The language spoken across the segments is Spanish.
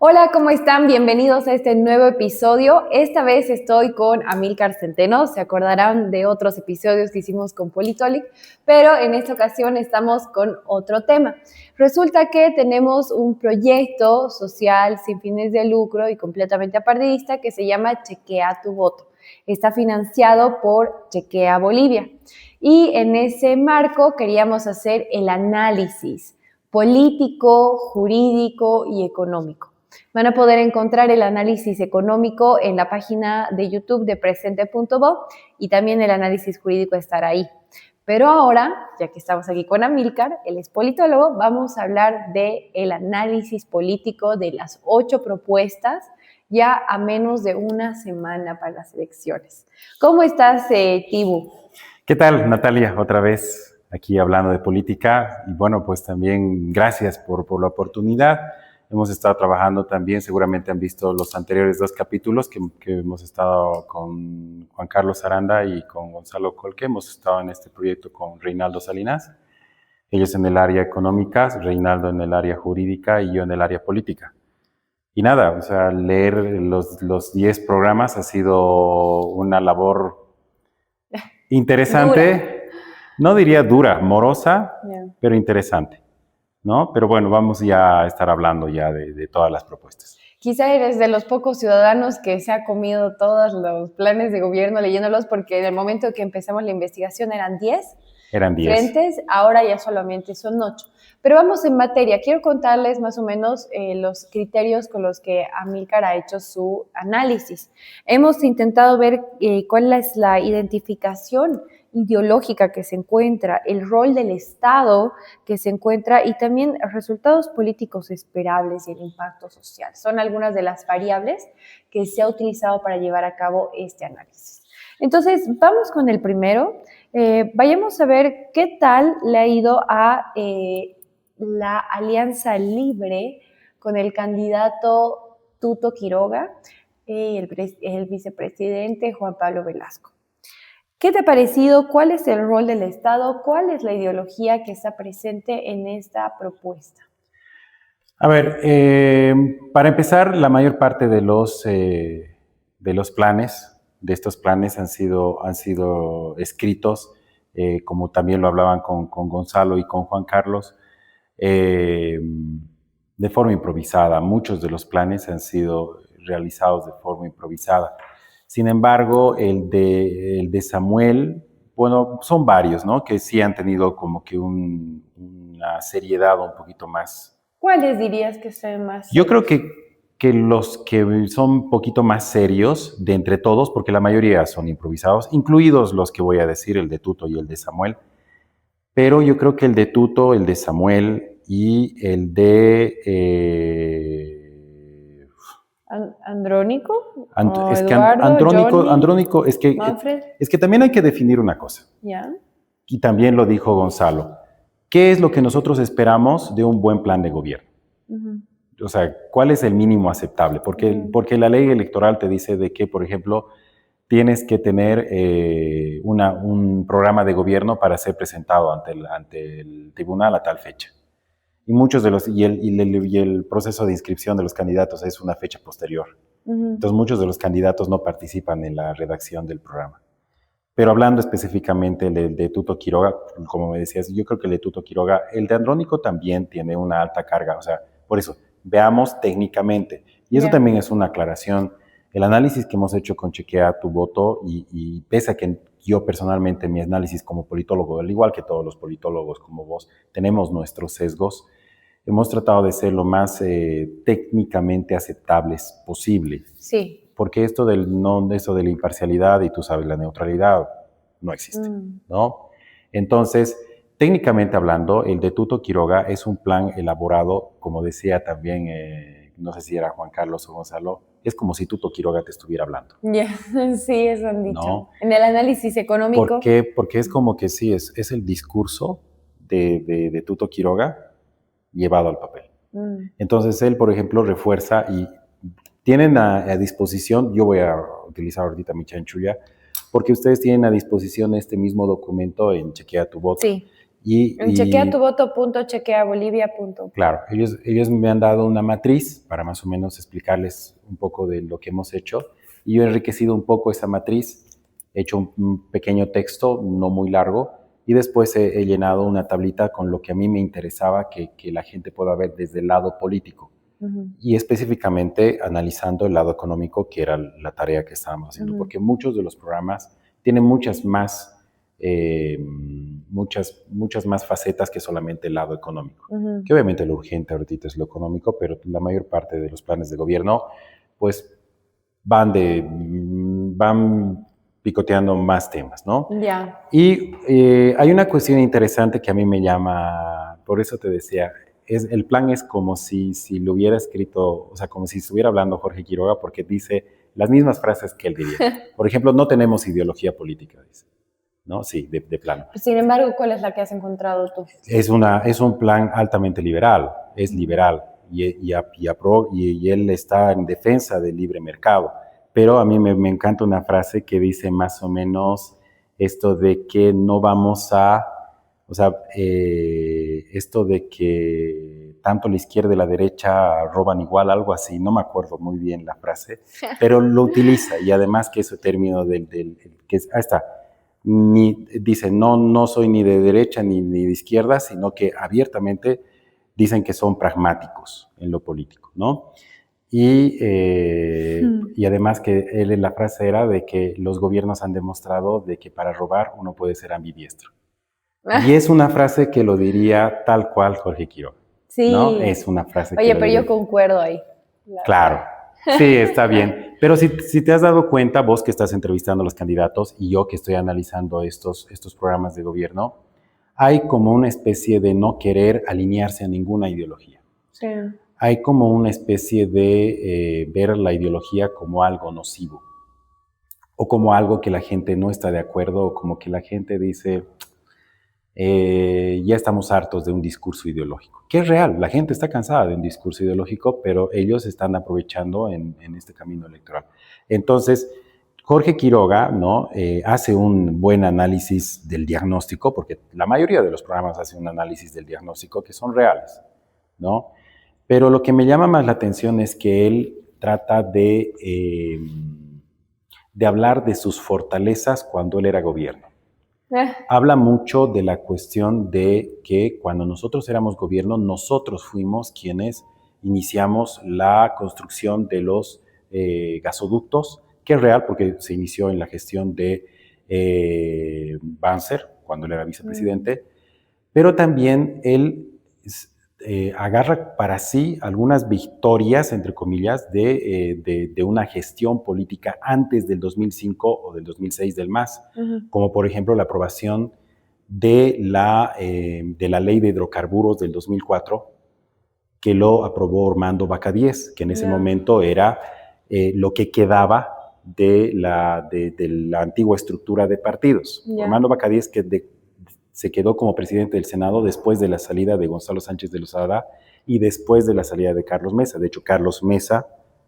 Hola, ¿cómo están? Bienvenidos a este nuevo episodio. Esta vez estoy con Amílcar Centeno. Se acordarán de otros episodios que hicimos con Politolic, pero en esta ocasión estamos con otro tema. Resulta que tenemos un proyecto social sin fines de lucro y completamente apartidista que se llama Chequea tu voto. Está financiado por Chequea Bolivia. Y en ese marco queríamos hacer el análisis político, jurídico y económico. Van a poder encontrar el análisis económico en la página de YouTube de presente.bo y también el análisis jurídico estará ahí. Pero ahora, ya que estamos aquí con Amílcar, él es politólogo, vamos a hablar del análisis político de las 8 propuestas ya a menos de una semana para las elecciones. ¿Cómo estás, Tibu? ¿Qué tal, Natalia? Otra vez aquí hablando de política. Y bueno, pues también gracias por la oportunidad. Hemos estado trabajando también, seguramente han visto los anteriores 2 capítulos que hemos estado con Juan Carlos Aranda y con Gonzalo Colque. Hemos estado en este proyecto con Reinaldo Salinas. Ellos en el área económica, Reinaldo en el área jurídica y yo en el área política. Y nada, o sea, leer los 10 programas ha sido una labor interesante. Dura. No diría dura, morosa, Yeah. pero interesante, ¿no? Pero bueno, vamos ya a estar hablando ya de todas las propuestas. Quizá eres de los pocos ciudadanos que se ha comido todos los planes de gobierno leyéndolos, porque en el momento que empezamos la investigación eran 10 Eran 10. frentes, ahora ya solamente son 8. Pero vamos en materia. Quiero contarles más o menos los criterios con los que Amílcar ha hecho su análisis. Hemos intentado ver cuál es la identificación ideológica que se encuentra, el rol del Estado que se encuentra y también resultados políticos esperables y el impacto social. Son algunas de las variables que se ha utilizado para llevar a cabo este análisis. Entonces, vamos con el primero. Vayamos a ver qué tal le ha ido a la Alianza Libre con el candidato Tuto Quiroga y el vicepresidente Juan Pablo Velasco. ¿Qué te ha parecido? ¿Cuál es el rol del Estado? ¿Cuál es la ideología que está presente en esta propuesta? A ver, para empezar, la mayor parte de los planes, de estos planes han sido escritos, como también lo hablaban con Gonzalo y con Juan Carlos, de forma improvisada. Muchos de los planes han sido realizados de forma improvisada. Sin embargo, el de Samuel, bueno, son varios, ¿no? Que sí han tenido como que una seriedad un poquito más. ¿Cuáles dirías que son más serios? Yo creo que los que son un poquito más serios de entre todos, porque la mayoría son improvisados, incluidos los que voy a decir, el de Tuto y el de Samuel, pero yo creo que el de Tuto, el de Samuel y el de... ¿Andrónico? Es que Eduardo, Andrónico, Manfred. es que también hay que definir una cosa. ¿Ya? Y también lo dijo Gonzalo. ¿Qué es lo que nosotros esperamos de un buen plan de gobierno? O sea, ¿cuál es el mínimo aceptable? Porque la ley electoral te dice de que, por ejemplo, tienes que tener un programa de gobierno para ser presentado ante el tribunal a tal fecha. Y muchos de los y el proceso de inscripción de los candidatos es una fecha posterior. Entonces muchos de los candidatos no participan en la redacción del programa. Pero hablando específicamente de Tuto Quiroga, como me decías, yo creo que el de Tuto Quiroga, el de Andrónico también tiene una alta carga. O sea, por eso, veamos técnicamente. Y eso también es una aclaración. El análisis que hemos hecho con Chequea tu voto, y pese a que yo personalmente mi análisis como politólogo, al igual que todos los politólogos como vos, tenemos nuestros sesgos, hemos tratado de ser lo más técnicamente aceptables posible. Sí. Porque esto de la imparcialidad y tú sabes, la neutralidad no existe, ¿no? Entonces, técnicamente hablando, el de Tuto Quiroga es un plan elaborado, como decía también, no sé si era Juan Carlos o Gonzalo, es como si Tuto Quiroga te estuviera hablando. Sí, eso han dicho. ¿No? En el análisis económico. ¿Por qué? Porque es como que sí, es el discurso de Tuto Quiroga llevado al papel. Entonces él, por ejemplo, refuerza y tienen a disposición, yo voy a utilizar ahorita mi chanchulla, porque ustedes tienen a disposición este mismo documento en Chequea tu voto. Sí. En chequeatuvoto.chequeabolivia.com. Claro, ellos me han dado una matriz para más o menos explicarles un poco de lo que hemos hecho y yo he enriquecido un poco esa matriz, he hecho un pequeño texto, no muy largo, y después he llenado una tablita con lo que a mí me interesaba que la gente pueda ver desde el lado político y específicamente analizando el lado económico, que era la tarea que estábamos haciendo, porque muchos de los programas tienen muchas más facetas que solamente el lado económico. Que obviamente lo urgente ahorita es lo económico, pero la mayor parte de los planes de gobierno pues van picoteando más temas, ¿no? Ya. Y hay una cuestión interesante que a mí me llama, por eso te decía, el plan es como si lo hubiera escrito, o sea, como si estuviera hablando Jorge Quiroga, porque dice las mismas frases que él diría. Por ejemplo, no tenemos ideología política, dice. ¿No? Sí, de plano. Sin embargo, ¿cuál es la que has encontrado tú? Es un plan altamente liberal, es liberal y él está en defensa del libre mercado. Pero a mí me encanta una frase que dice más o menos esto de que no vamos a, o sea, esto de que tanto la izquierda y la derecha roban igual, algo así, no me acuerdo muy bien la frase, pero lo utiliza y además que ese término ahí está. Dice, no soy ni de derecha ni de izquierda, sino que abiertamente dicen que son pragmáticos en lo político, ¿no? Y además que la frase era de que los gobiernos han demostrado de que para robar uno puede ser ambidiestro. Y es una frase que lo diría tal cual Jorge Quiroga, sí. ¿no? Es una frase Oye, pero yo concuerdo ahí. Claro. Sí, está bien. Pero si te has dado cuenta, vos que estás entrevistando a los candidatos y yo que estoy analizando estos programas de gobierno, hay como una especie de no querer alinearse a ninguna ideología. Sí. Hay como una especie de ver la ideología como algo nocivo o como algo que la gente no está de acuerdo o como que la gente dice, ya estamos hartos de un discurso ideológico, que es real, la gente está cansada de un discurso ideológico, pero ellos están aprovechando en este camino electoral. Entonces, Jorge Quiroga, ¿no? Hace un buen análisis del diagnóstico, porque la mayoría de los programas hacen un análisis del diagnóstico que son reales, ¿no? Pero lo que me llama más la atención es que él trata de hablar de sus fortalezas cuando él era gobierno. Habla mucho de la cuestión de que cuando nosotros éramos gobierno, nosotros fuimos quienes iniciamos la construcción de los gasoductos, que es real porque se inició en la gestión de Banzer, cuando él era vicepresidente, pero también él agarra para sí algunas victorias, entre comillas, de una gestión política antes del 2005 o del 2006 del MAS, como por ejemplo la aprobación de la ley de hidrocarburos del 2004, que lo aprobó Ormando Bacadíez, que en ese momento era lo que quedaba de la antigua estructura de partidos. Ormando Bacadíez, que se quedó como presidente del Senado después de la salida de Gonzalo Sánchez de Lozada y después de la salida de Carlos Mesa. De hecho, Carlos Mesa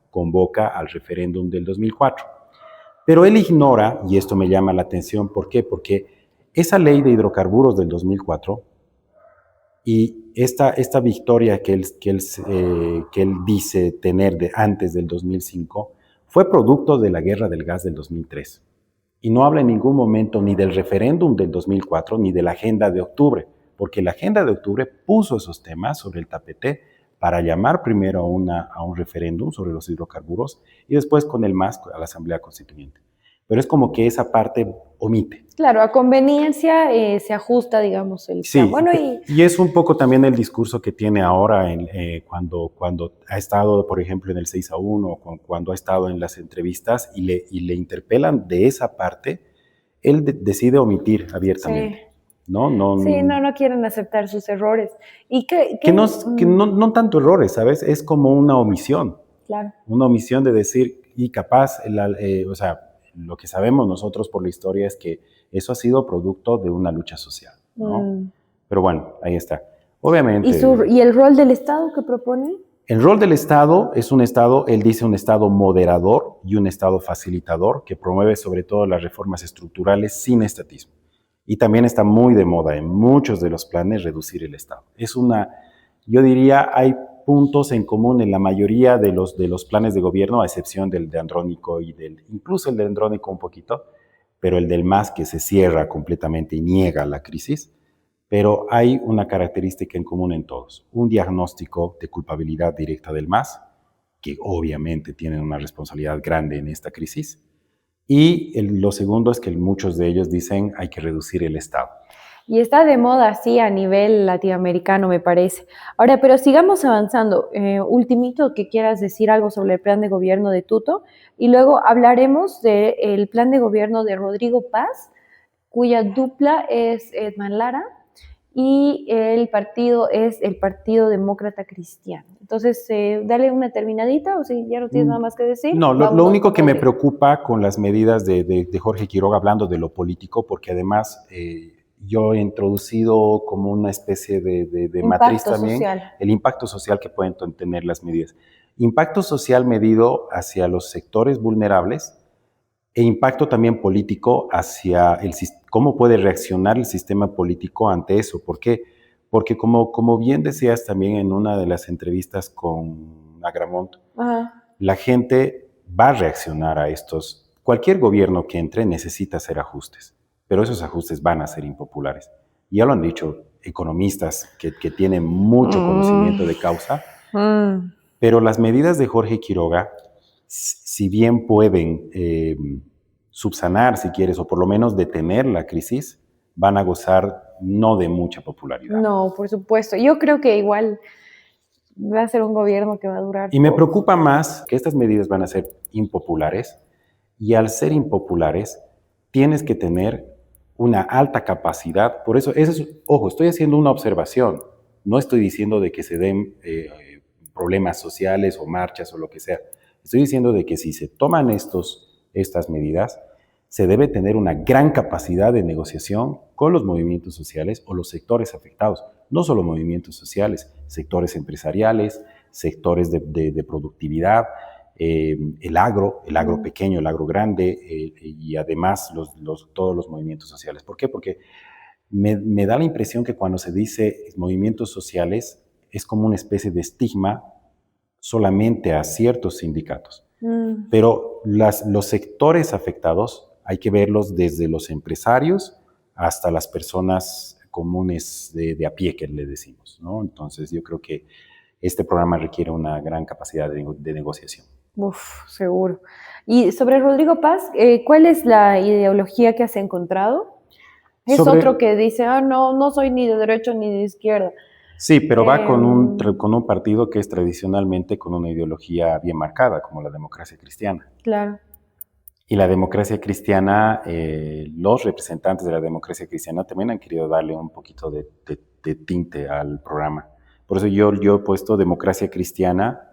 convoca al referéndum del 2004. Pero él ignora, y esto me llama la atención, ¿por qué? Porque esa ley de hidrocarburos del 2004 y esta victoria que él dice tener antes del 2005 fue producto de la guerra del gas del 2003. Y no habla en ningún momento ni del referéndum del 2004 ni de la agenda de octubre, porque la agenda de octubre puso esos temas sobre el tapete para llamar primero a un referéndum sobre los hidrocarburos y después con el MAS a la Asamblea Constituyente. Pero es como que esa parte omite. Claro, a conveniencia se ajusta, digamos, el plan. Sí, bueno, y es un poco también el discurso que tiene ahora cuando ha estado, por ejemplo, en el 6-1, o cuando ha estado en las entrevistas y le interpelan de esa parte, él decide omitir abiertamente. Sí. No quieren aceptar sus errores. ¿Y que no tanto errores, ¿sabes? Es como una omisión. Claro. Una omisión de decir, y capaz, o sea, lo que sabemos nosotros por la historia es que eso ha sido producto de una lucha social, ¿no? Pero bueno, ahí está. Obviamente. ¿Y el rol del Estado que propone? El rol del Estado es un Estado, él dice, un Estado moderador y un Estado facilitador que promueve sobre todo las reformas estructurales sin estatismo. Y también está muy de moda en muchos de los planes reducir el Estado. Yo diría, hay puntos en común en la mayoría de los planes de gobierno, a excepción del de Andrónico incluso el de Andrónico un poquito, pero el del MAS que se cierra completamente y niega la crisis. Pero hay una característica en común en todos: un diagnóstico de culpabilidad directa del MAS, que obviamente tienen una responsabilidad grande en esta crisis. Y lo segundo es que muchos de ellos dicen hay que reducir el Estado. Y está de moda así a nivel latinoamericano, me parece. Ahora, pero sigamos avanzando. Ultimito, que quieras decir algo sobre el plan de gobierno de Tuto, y luego hablaremos del plan de gobierno de Rodrigo Paz, cuya dupla es Edman Lara, y el partido es el Partido Demócrata Cristiano. Entonces, dale una terminadita, o si ya no tienes nada más que decir. No, lo único que me preocupa con las medidas de Jorge Quiroga, hablando de lo político, porque además yo he introducido como una especie de matriz también, social. El impacto social que pueden tener las medidas. Impacto social medido hacia los sectores vulnerables e impacto también político hacia cómo puede reaccionar el sistema político ante eso. ¿Por qué? Porque como bien decías también en una de las entrevistas con Agramont, la gente va a reaccionar a estos. Cualquier gobierno que entre necesita hacer ajustes, pero esos ajustes van a ser impopulares. Ya lo han dicho economistas que tienen mucho conocimiento de causa, pero las medidas de Jorge Quiroga, si bien pueden subsanar, si quieres, o por lo menos detener la crisis, van a gozar no de mucha popularidad. No, por supuesto. Yo creo que igual va a ser un gobierno que va a durar. Y me preocupa más que estas medidas van a ser impopulares, y al ser impopulares tienes que tener una alta capacidad. Por eso, ojo, estoy haciendo una observación. No estoy diciendo de que se den problemas sociales o marchas o lo que sea. Estoy diciendo de que si se toman estas medidas, se debe tener una gran capacidad de negociación con los movimientos sociales o los sectores afectados. No solo movimientos sociales, sectores empresariales, sectores de productividad, el agro pequeño, el agro grande, y además todos los movimientos sociales. ¿Por qué? Porque me da la impresión que cuando se dice movimientos sociales es como una especie de estigma solamente a ciertos sindicatos. Pero los sectores afectados hay que verlos desde los empresarios hasta las personas comunes de a pie, que le decimos, ¿no? Entonces yo creo que este programa requiere una gran capacidad de negociación. Uf, seguro. Y sobre Rodrigo Paz, ¿cuál es la ideología que has encontrado? Es otro que dice, no soy ni de derecha ni de izquierda. Sí, pero va con un partido que es tradicionalmente con una ideología bien marcada, como la democracia cristiana. Claro. Y la democracia cristiana, los representantes de la democracia cristiana también han querido darle un poquito de tinte al programa. Por eso yo he puesto democracia cristiana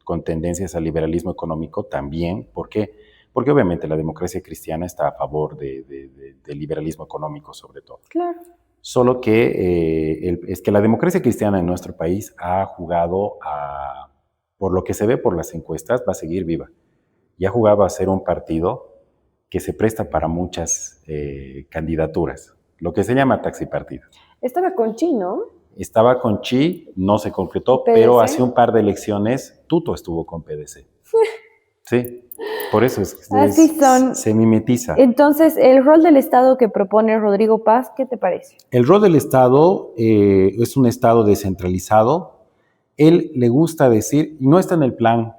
con tendencias al liberalismo económico también. ¿Por qué? Porque obviamente la democracia cristiana está a favor del liberalismo económico sobre todo. Claro. Solo que es que la democracia cristiana en nuestro país ha jugado por lo que se ve por las encuestas, va a seguir viva. Y ha jugado a ser un partido que se presta para muchas candidaturas, lo que se llama taxipartido. Estaba con Chi, ¿no? Estaba con Chi, no se concretó, pero hace un par de elecciones Tuto estuvo con PDC. Sí, por eso se mimetiza. Entonces, el rol del Estado que propone Rodrigo Paz, ¿qué te parece? El rol del Estado es un Estado descentralizado. Él le gusta decir, y no está en el plan.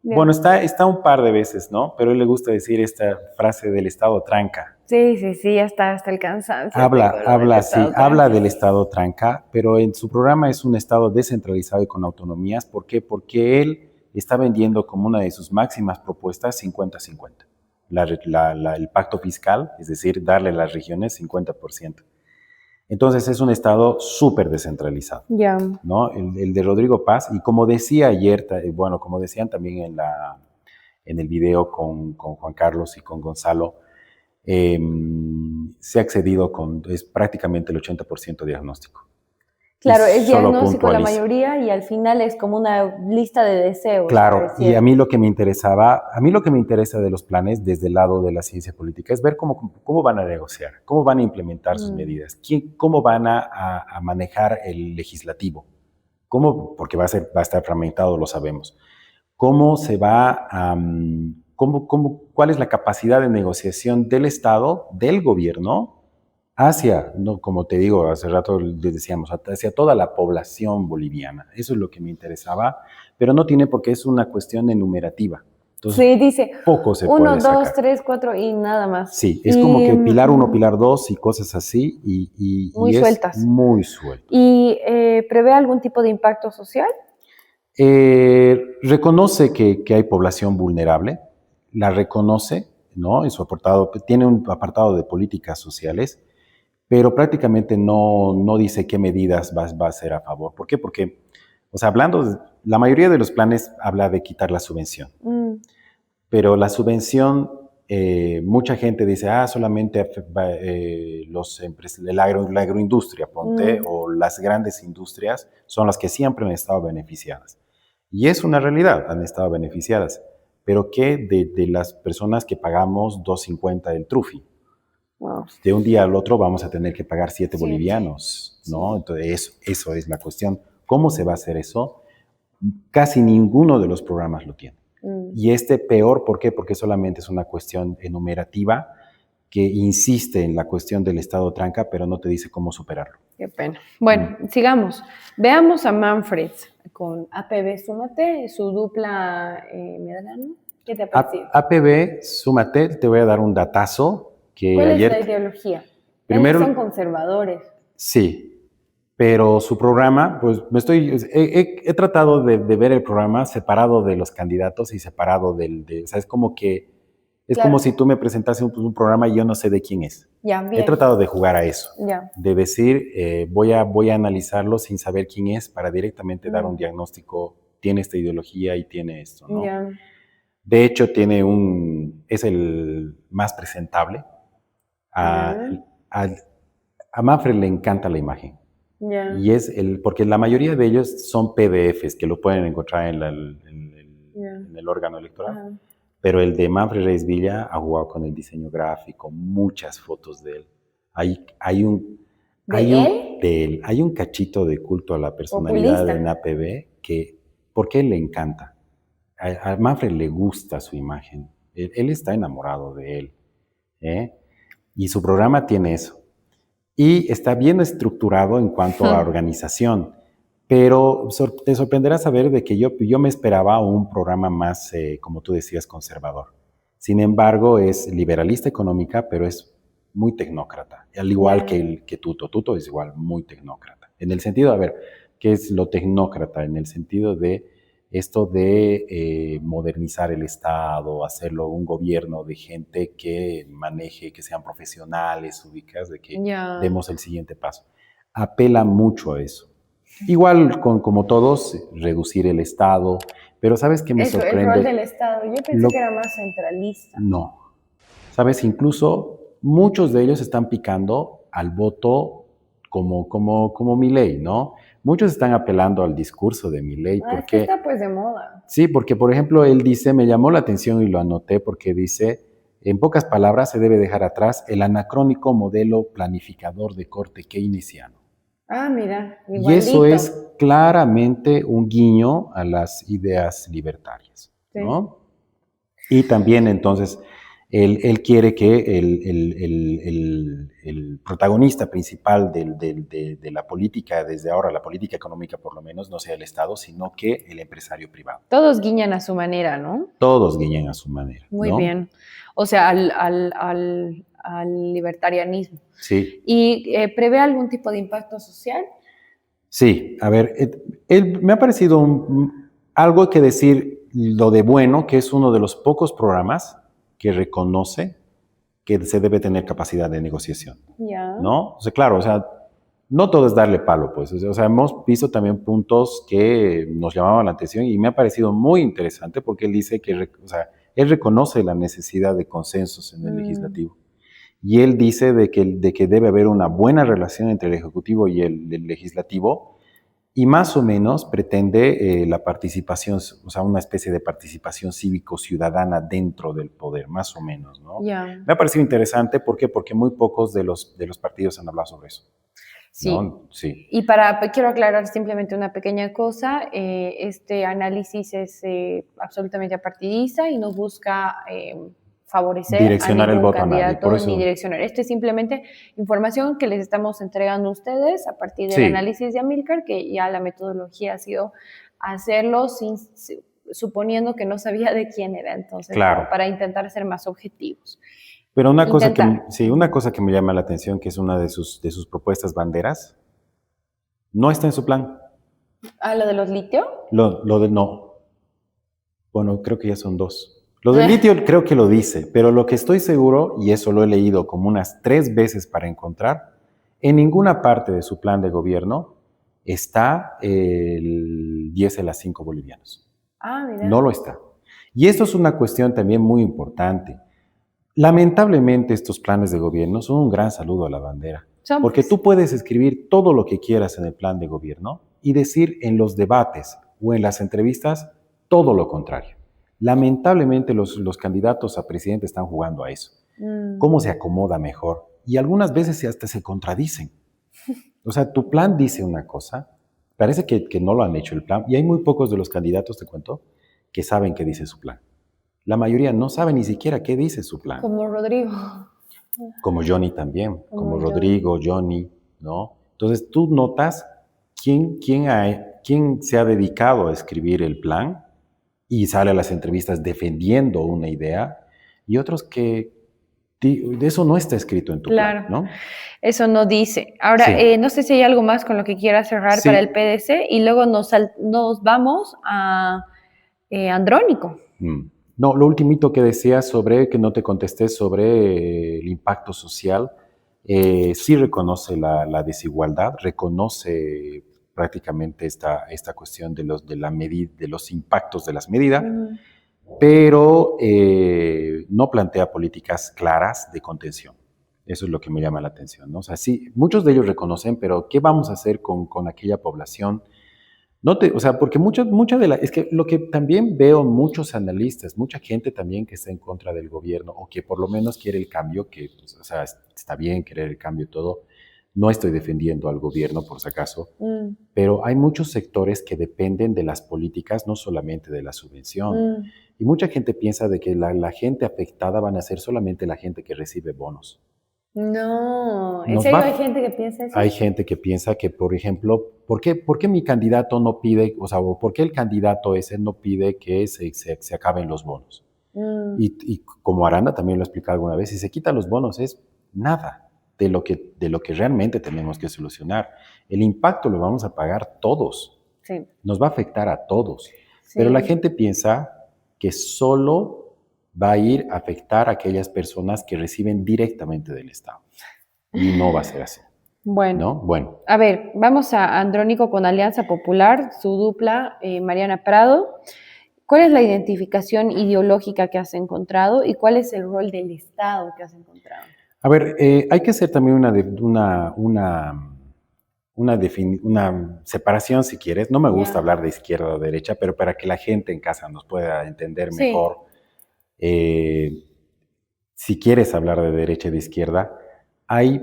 Bien. Bueno, está un par de veces, ¿no? Pero a él le gusta decir esta frase del Estado tranca. Sí, ya está hasta el cansancio. Habla del Estado tranca, pero en su programa es un Estado descentralizado y con autonomías. ¿Por qué? Porque él está vendiendo como una de sus máximas propuestas 50-50. El pacto fiscal, es decir, darle a las regiones 50%. Entonces es un Estado súper descentralizado, ¿no? El de Rodrigo Paz, y como decía ayer, como decían también en el video con Juan Carlos y con Gonzalo, se ha accedido es prácticamente el 80% diagnóstico. Claro, es solo diagnóstico la puntualiza. mayoría y al final es como una lista de deseos. Claro, y pareciera. a mí lo que me interesa de los planes desde el lado de la ciencia política es ver cómo van a negociar, cómo van a implementar sus medidas, cómo van a manejar el legislativo, porque va a estar fragmentado, lo sabemos. Cómo se va a, cuál es la capacidad de negociación del Estado, del gobierno, hacia, no, como te digo, hace rato les decíamos, hacia toda la población boliviana. Eso es lo que me interesaba, pero no tiene porque es una cuestión enumerativa. Entonces, Sí, dice poco se 1, puede 2, sacar. 3, 4 y nada más. Sí, es como que pilar 1, pilar 2 y cosas así, Muy y es sueltas. muy suelto. ¿Y prevé algún tipo de impacto social? Reconoce que hay población vulnerable, la reconoce, ¿no? En su apartado, tiene un apartado de políticas sociales, pero prácticamente no dice qué medidas va a hacer a favor. ¿Por qué? Porque, o sea, la mayoría de los planes habla de quitar la subvención, pero la subvención, mucha gente dice, solamente la agroindustria, ponte, o las grandes industrias son las que siempre han estado beneficiadas. Y es una realidad, han estado beneficiadas. Pero ¿qué de las personas que pagamos 2.50 del trufi? Wow. De un día al otro vamos a tener que pagar 7 Sí. bolivianos, ¿no? Entonces, eso es la cuestión. ¿Cómo se va a hacer eso? Casi ninguno de los programas lo tiene. Y peor, ¿por qué? Porque solamente es una cuestión enumerativa que insiste en la cuestión del estado tranca, pero no te dice cómo superarlo. Qué pena. Bueno, sigamos. Veamos a Manfred con APB Súmate, su dupla Medrano. ¿Qué te ha parecido? APB Súmate, te voy a dar un datazo que ¿Cuál ayer... es la ideología? Primero, Ellos son conservadores. Sí, pero su programa, pues he tratado de ver el programa separado de los candidatos y separado o sea, es como que, es Claro. como si tú me presentases un programa y yo no sé de quién es. Ya, bien. He tratado de jugar a eso, Ya. de decir, voy a analizarlo sin saber quién es para directamente dar un diagnóstico, tiene esta ideología y tiene esto, ¿no? Ya. De hecho, es el más presentable. A Manfred le encanta la imagen. Ya. Y porque la mayoría de ellos son PDFs que lo pueden encontrar en el órgano electoral. Ajá. Pero el de Manfred Reyes Villa ha jugado con el diseño gráfico, muchas fotos de él. Hay un cachito de culto a la personalidad Populista. en APB porque él le encanta. A Manfred le gusta su imagen. Él está enamorado de él. Y su programa tiene eso. Y está bien estructurado en cuanto a organización, pero te sorprenderá saber de que yo me esperaba un programa más, como tú decías, conservador. Sin embargo, es liberalista económica, pero es muy tecnócrata, al igual que Tuto. Tuto es igual muy tecnócrata. En el sentido, a ver, ¿qué es lo tecnócrata? En el sentido de esto de modernizar el Estado, hacerlo un gobierno de gente que maneje, que sean profesionales, ubicas, de que demos el siguiente paso. Apela mucho a eso. Igual, como todos, reducir el Estado, pero ¿sabes qué me sorprende? El rol del Estado. Yo pensé que era más centralista. No. ¿Sabes? Incluso muchos de ellos están picando al voto como Milei, ¿no? Muchos están apelando al discurso de Milei. Es que está pues de moda. Sí, porque por ejemplo él dice, me llamó la atención y lo anoté porque dice, en pocas palabras se debe dejar atrás el anacrónico modelo planificador de corte keynesiano. Mira, igualito. Y eso es claramente un guiño a las ideas libertarias, ¿no? Sí. Y también entonces él quiere que el protagonista principal de la política, desde ahora la política económica por lo menos, no sea el Estado, sino que el empresario privado. Todos guiñan a su manera, ¿no? Todos guiñan a su manera. Muy bien. O sea, al libertarianismo. Sí. ¿Y prevé algún tipo de impacto social? Sí, a ver, me ha parecido algo que decir lo de bueno, que es uno de los pocos programas que reconoce que se debe tener capacidad de negociación, ¿no? O sea, claro, o sea, no todo es darle palo, pues, o sea, hemos visto también puntos que nos llamaban la atención y me ha parecido muy interesante porque él dice que, o sea, él reconoce la necesidad de consensos en el legislativo y él dice de que debe haber una buena relación entre el Ejecutivo y el Legislativo, y más o menos pretende la participación, o sea, una especie de participación cívico-ciudadana dentro del poder, más o menos, ¿no? Ya. Me ha parecido interesante, ¿por qué? Porque muy pocos de los partidos han hablado sobre eso. Sí. ¿No? Sí. Y quiero aclarar simplemente una pequeña cosa. Este análisis es absolutamente apartidista y no busca favorecer Direccionar a el ningún voto a nadie, candidato por eso. ni direccionar. Esto es simplemente información que les estamos entregando a ustedes a partir del Sí. análisis de Amílcar, que ya la metodología ha sido hacerlo suponiendo que no sabía de quién era, entonces, Claro. para intentar ser más objetivos. Pero una cosa que me llama la atención, que es una de sus propuestas banderas, no está en su plan. ¿Ah, lo de los litio? Lo de no. Bueno, creo que ya son dos. Lo del litio creo que lo dice, pero lo que estoy seguro, y eso lo he leído como unas 3 veces para encontrar, en ninguna parte de su plan de gobierno está el 10 a las 5 bolivianos. Ah, mira. No lo está. Y esto es una cuestión también muy importante. Lamentablemente estos planes de gobierno son un gran saludo a la bandera, porque tú puedes escribir todo lo que quieras en el plan de gobierno y decir en los debates o en las entrevistas todo lo contrario. Lamentablemente los candidatos a presidente están jugando a eso. ¿Cómo se acomoda mejor? Y algunas veces hasta se contradicen. O sea, tu plan dice una cosa, parece que no lo han hecho el plan, y hay muy pocos de los candidatos, te cuento, que saben qué dice su plan. La mayoría no sabe ni siquiera qué dice su plan. Como Rodrigo. Como Johnny también, como Rodrigo, Johnny, ¿no? Entonces tú notas quién se ha dedicado a escribir el plan y sale a las entrevistas defendiendo una idea, y otros que eso no está escrito en tu plan, ¿no? Eso no dice. Ahora, Sí. No sé si hay algo más con lo que quieras cerrar Sí. para el PDC y luego nos vamos a Andrónico. No, lo ultimito que decía sobre, que no te contesté sobre el impacto social, sí reconoce la desigualdad, reconoce prácticamente esta cuestión de los impactos de las medidas, pero no plantea políticas claras de contención. Eso es lo que me llama la atención, ¿no? O sea, sí, muchos de ellos reconocen, pero ¿qué vamos a hacer con aquella población? O sea, porque es que lo que también veo muchos analistas, mucha gente también que está en contra del gobierno o que por lo menos quiere el cambio, que, pues, o sea, está bien querer el cambio y todo. No estoy defendiendo al gobierno, por si acaso, pero hay muchos sectores que dependen de las políticas, no solamente de la subvención. Y mucha gente piensa de que la gente afectada van a ser solamente la gente que recibe bonos. No, ¿en serio hay gente que piensa eso? Hay gente que piensa que, por ejemplo, ¿por qué mi candidato no pide, o sea, por qué el candidato ese no pide que se acaben los bonos? Y como Aranda también lo explica alguna vez, si se quitan los bonos es nada de lo que realmente tenemos que solucionar. El impacto lo vamos a pagar todos. Sí. Nos va a afectar a todos. Sí. Pero la gente piensa que solo va a ir a afectar a aquellas personas que reciben directamente del Estado. Y no va a ser así. Bueno, ¿no? Bueno. A ver, vamos a Andrónico con Alianza Popular, su dupla, Mariana Prado. ¿Cuál es la identificación ideológica que has encontrado y cuál es el rol del Estado que has encontrado? A ver, hay que hacer también una separación, si quieres. No me gusta hablar de izquierda o derecha, pero para que la gente en casa nos pueda entender mejor. Si quieres hablar de derecha y de izquierda, hay,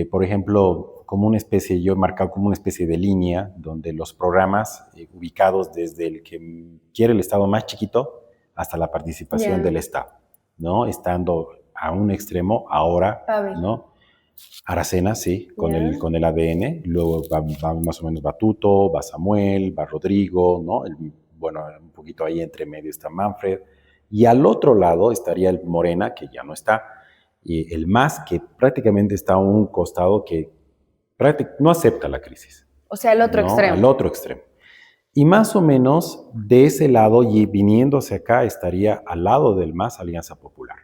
por ejemplo, yo he marcado como una especie de línea donde los programas ubicados desde el que quiere el Estado más chiquito hasta la participación del Estado, ¿no? Estando a un extremo ahora, ¿no? Aracena, sí, con el ADN, luego va más o menos Batuto, va Samuel, va Rodrigo, ¿no? Bueno, un poquito ahí entre medio está Manfred, y al otro lado estaría el Morena, que ya no está, y el MAS, que prácticamente está a un costado que no acepta la crisis. O sea, al otro extremo. Al otro extremo. Y más o menos de ese lado, y viniéndose acá, estaría al lado del MAS Alianza Popular.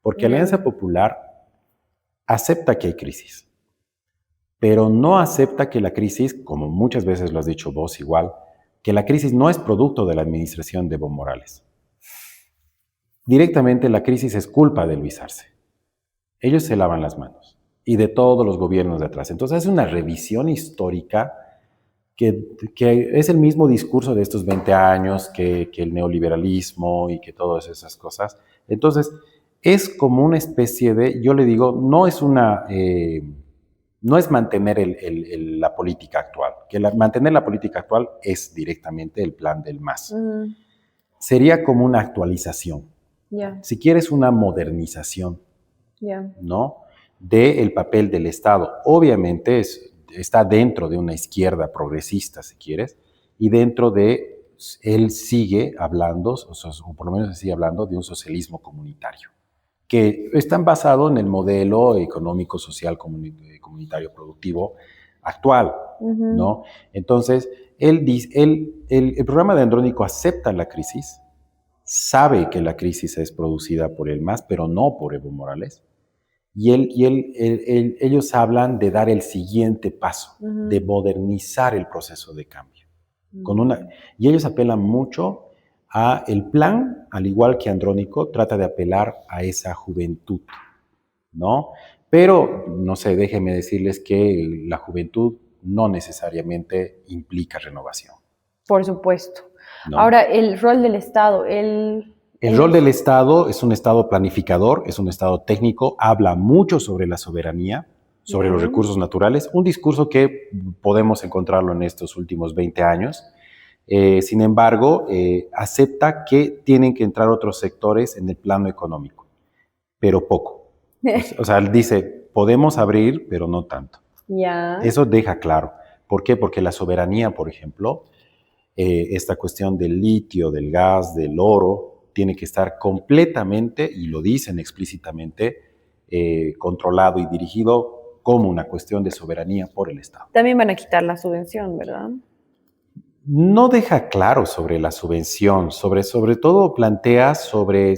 Porque Alianza Popular acepta que hay crisis, pero no acepta que la crisis, como muchas veces lo has dicho vos igual, que la crisis no es producto de la administración de Evo Morales. Directamente la crisis es culpa de Luis Arce. ellos se lavan las manos, y de todos los gobiernos de atrás. Entonces es una revisión histórica que es el mismo discurso de estos 20 años que el neoliberalismo y que todas esas cosas. Entonces es como una especie de, yo le digo, no es mantener la política actual, mantener la política actual es directamente el plan del MAS. Sería como una actualización. Si quieres, una modernización, ¿no? Del papel del Estado. Obviamente está dentro de una izquierda progresista, si quieres, y dentro de, él sigue hablando, o por lo menos sigue hablando de un socialismo comunitario, que están basados en el modelo económico, social, comunitario, productivo actual, ¿no? Entonces, el programa de Andrónico acepta la crisis, sabe que la crisis es producida por el MAS, pero no por Evo Morales, y ellos hablan de dar el siguiente paso, de modernizar el proceso de cambio. Y ellos apelan mucho a el plan, al igual que Andrónico, trata de apelar a esa juventud, ¿no? Pero, no sé, déjenme decirles que la juventud no necesariamente implica renovación. Por supuesto. ¿No? Ahora, el rol del Estado, El rol del Estado es un Estado planificador, es un Estado técnico, habla mucho sobre la soberanía, sobre los recursos naturales, un discurso que podemos encontrarlo en estos últimos 20 años. Sin embargo, acepta que tienen que entrar otros sectores en el plano económico, pero poco. O sea, dice, podemos abrir, pero no tanto. Eso deja claro. ¿Por qué? Porque la soberanía, por ejemplo, esta cuestión del litio, del gas, del oro, tiene que estar completamente, y lo dicen explícitamente, controlado y dirigido como una cuestión de soberanía por el Estado. También van a quitar la subvención, ¿verdad? No deja claro sobre la subvención, sobre todo plantea sobre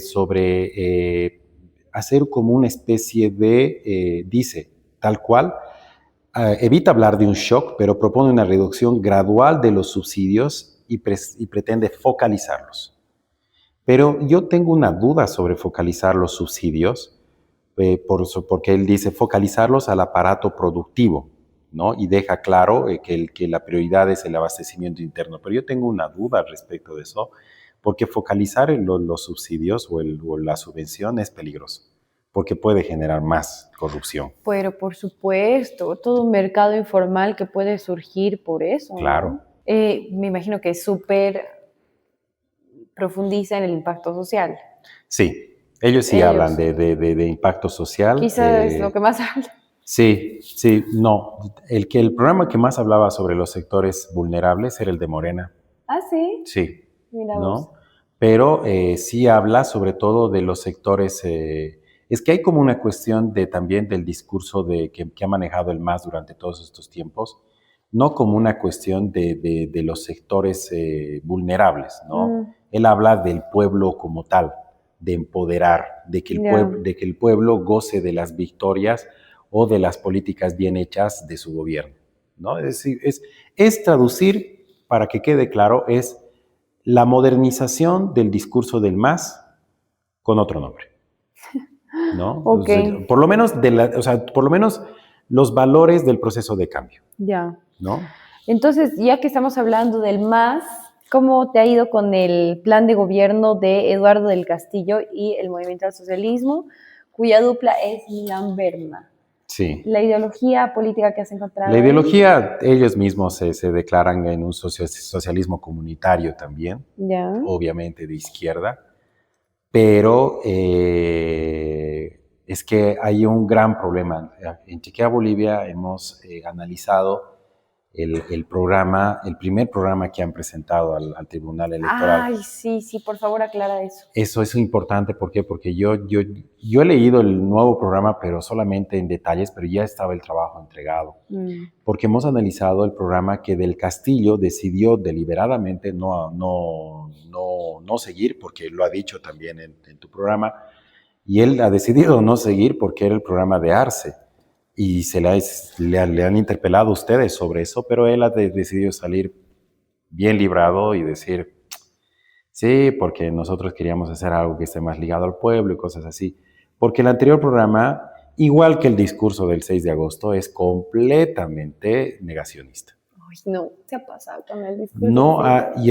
hacer como una especie de, dice, tal cual, evita hablar de un shock, pero propone una reducción gradual de los subsidios y pretende focalizarlos. Pero yo tengo una duda sobre focalizar los subsidios, porque él dice focalizarlos al aparato productivo, ¿no? Y deja claro que la prioridad es el abastecimiento interno. Pero yo tengo una duda respecto de eso, porque focalizar los subsidios o la subvención es peligroso, porque puede generar más corrupción. Pero por supuesto, todo un mercado informal que puede surgir por eso. Claro. ¿No? Me imagino que es súper profundiza en el impacto social. Sí, ellos hablan de impacto social. Quizás es lo que más habla. Sí, no. El programa que más hablaba sobre los sectores vulnerables era el de Morena. ¿Ah, sí? Sí. Mira ¿no? vos. Pero sí habla sobre todo de los sectores. Es que hay como una cuestión también del discurso que ha manejado el MAS durante todos estos tiempos, no como una cuestión de los sectores vulnerables, ¿no? Él habla del pueblo como tal, de empoderar, de que el pueblo goce de las victorias o de las políticas bien hechas de su gobierno, ¿no? Es decir, es traducir, para que quede claro, es la modernización del discurso del MAS con otro nombre, ¿no? Okay. Entonces, por lo menos los valores del proceso de cambio. Ya. ¿No? Entonces, ya que estamos hablando del MAS, ¿cómo te ha ido con el plan de gobierno de Eduardo del Castillo y el Movimiento al Socialismo, cuya dupla es Milán Berna? Sí. La ideología política que has encontrado. La ideología, ellos mismos se declaran en un socialismo comunitario también, obviamente de izquierda, pero es que hay un gran problema. En Chequea Bolivia hemos analizado el primer programa que han presentado al Tribunal Electoral. Ay, sí, por favor aclara eso. Eso es importante, ¿por qué? Porque yo he leído el nuevo programa, pero solamente en detalles, pero ya estaba el trabajo entregado. Porque hemos analizado el programa que Del Castillo decidió deliberadamente no seguir, porque lo ha dicho también en tu programa, y él ha decidido no seguir porque era el programa de Arce. Y le han interpelado a ustedes sobre eso, pero él ha decidido salir bien librado y decir, sí, porque nosotros queríamos hacer algo que esté más ligado al pueblo y cosas así. Porque el anterior programa igual que el discurso del 6 de agosto, es completamente negacionista. Ay, no, se ha pasado con el discurso. No,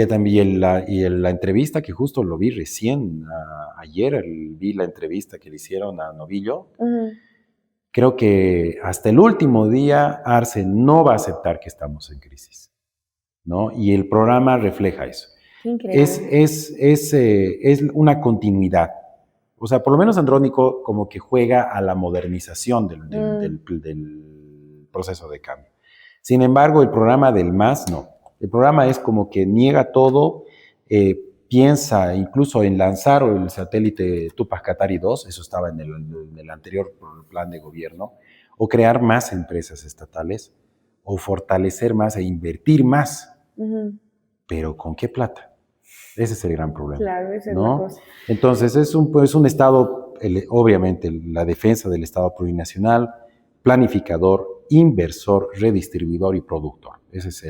también la entrevista que justo lo vi recién, ayer vi la entrevista que le hicieron a Novillo. Creo que hasta el último día Arce no va a aceptar que estamos en crisis, ¿no? Y el programa refleja eso. Increíble. Es una continuidad. O sea, por lo menos Andrónico como que juega a la modernización del proceso de cambio. Sin embargo, el programa del MAS no. El programa es como que niega todo, piensa incluso en lanzar el satélite Tupac Katari 2, eso estaba en el anterior plan de gobierno, o crear más empresas estatales, o fortalecer más e invertir más. Pero ¿con qué plata? Ese es el gran problema. Claro, esa es ¿no? la cosa. Entonces, es un Estado, obviamente, la defensa del Estado plurinacional, planificador, inversor, redistribuidor y productor. Ese es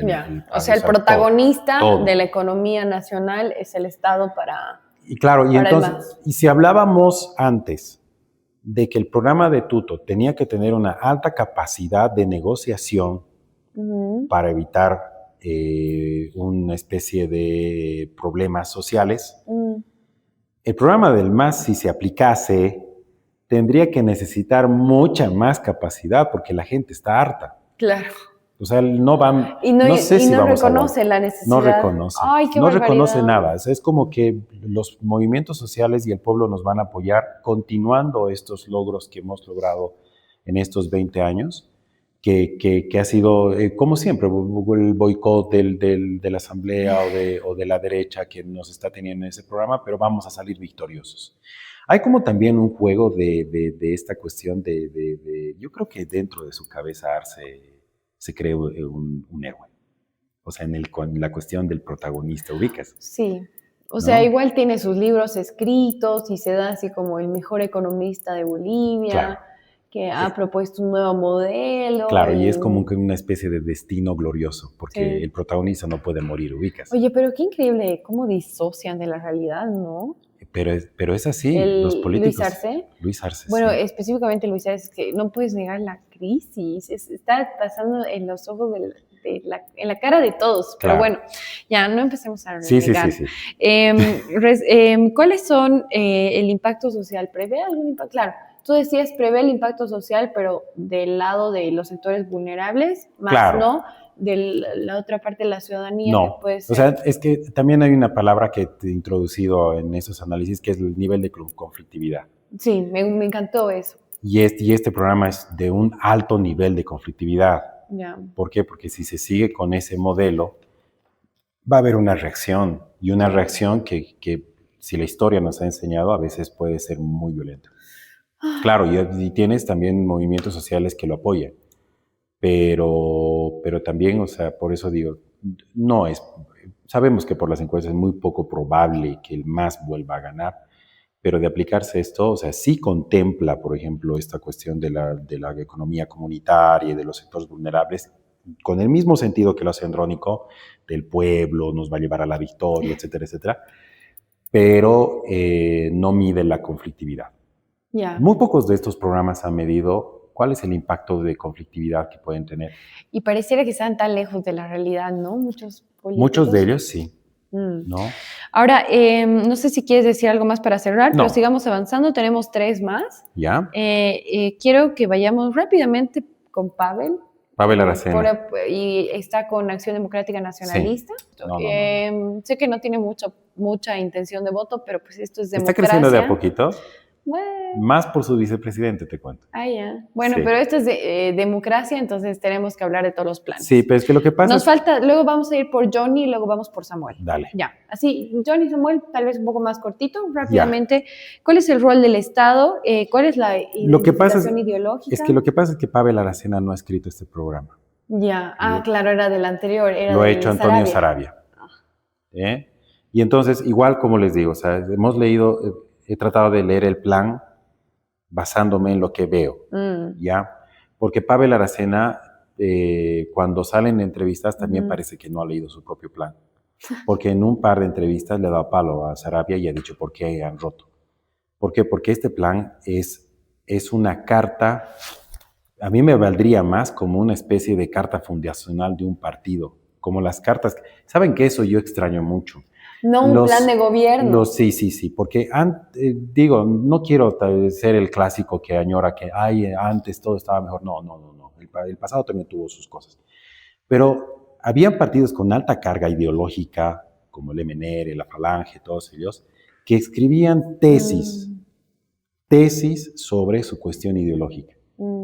o sea, el protagonista de la economía nacional es el Estado para. Y claro, y entonces, y si hablábamos antes de que el programa de Tuto tenía que tener una alta capacidad de negociación para evitar una especie de problemas sociales, el programa del MAS, si se aplicase, tendría que necesitar mucha más capacidad porque la gente está harta. Claro. O sea, no van. No sé si no reconoce la necesidad. No reconoce. Ay, qué no reconoce nada. O sea, es como que los movimientos sociales y el pueblo nos van a apoyar continuando estos logros que hemos logrado en estos 20 años, que ha sido, como siempre, el boicot de la asamblea o de la derecha que nos está teniendo en ese programa, pero vamos a salir victoriosos. Hay como también un juego de esta cuestión yo creo que dentro de su cabeza Arce se cree un héroe. O sea, en la cuestión del protagonista, ¿ubicas? Sí. O sea, igual tiene sus libros escritos y se da así como el mejor economista de Bolivia, claro, que ha propuesto un nuevo modelo. Claro, y es como una especie de destino glorioso, porque el protagonista no puede morir, ¿ubicas? Oye, pero qué increíble cómo disocian de la realidad, ¿no? Pero es así, los políticos. ¿Luis Arce? Luis Arce, bueno, sí. Específicamente Luis Arce, es que no puedes negar la crisis, está pasando en los ojos en la cara de todos, claro. Pero bueno, ya no empecemos a renegar. Sí. ¿Cuáles son el impacto social? ¿Prevé algún impacto? Claro, tú decías prevé el impacto social, pero del lado de los sectores vulnerables, más claro. No de la otra parte de la ciudadanía. No, que puede ser. O sea, es que también hay una palabra que te he introducido en esos análisis, que es el nivel de conflictividad. Sí, me encantó eso. Y este programa es de un alto nivel de conflictividad. Yeah. ¿Por qué? Porque si se sigue con ese modelo, va a haber una reacción, y una reacción que si la historia nos ha enseñado, a veces puede ser muy violenta. Claro, y tienes también movimientos sociales que lo apoyan. Pero también, o sea, por eso digo, sabemos que por las encuestas es muy poco probable que el MAS vuelva a ganar, pero de aplicarse esto, o sea, sí contempla, por ejemplo, esta cuestión de la economía comunitaria y de los sectores vulnerables, con el mismo sentido que lo hace Andrónico, del pueblo, nos va a llevar a la victoria, etcétera, etcétera, pero no mide la conflictividad. Yeah. Muy pocos de estos programas han medido cuál es el impacto de conflictividad que pueden tener. Y pareciera que están tan lejos de la realidad, ¿no? Muchos políticos. Muchos de ellos sí. ¿No? Ahora, no sé si quieres decir algo más para cerrar, no. Pero sigamos avanzando. Tenemos 3 más. ¿Ya? Quiero que vayamos rápidamente con Pavel. Pavel Aracena. Y está con Acción Democrática Nacionalista. Sí. No. Sé que no tiene mucha intención de voto, pero pues esto es democracia. ¿Está creciendo de a poquito? Bueno. Más por su vicepresidente, te cuento. Ah, ya. Bueno, sí. Pero esto es democracia, entonces tenemos que hablar de todos los planes. Sí, pero es que lo que pasa Nos falta, luego vamos a ir por Johnny y luego vamos por Samuel. Dale. Ya, así, Johnny y Samuel, tal vez un poco más cortito, rápidamente. Ya. ¿Cuál es el rol del Estado? ¿Cuál es la identificación ideológica? Es que lo que pasa es que Pavel Aracena no ha escrito este programa. Ya, claro, era del anterior. Lo ha hecho Antonio Saravia. Y entonces, igual como les digo, o sea, hemos leído... He tratado de leer el plan basándome en lo que veo, ¿ya? Porque Pavel Aracena, cuando sale en entrevistas, también parece que no ha leído su propio plan. Porque en un par de entrevistas le ha dado palo a Saravia y ha dicho por qué han roto. ¿Por qué? Porque este plan es es una carta, a mí me valdría más como una especie de carta fundacional de un partido, como las cartas. ¿Saben qué? Eso yo extraño mucho. No un plan de gobierno. Sí, porque digo, no quiero ser el clásico que añora que antes todo estaba mejor. No. El pasado también tuvo sus cosas. Pero habían partidos con alta carga ideológica, como el MNR, la Falange, todos ellos, que escribían tesis sobre su cuestión ideológica.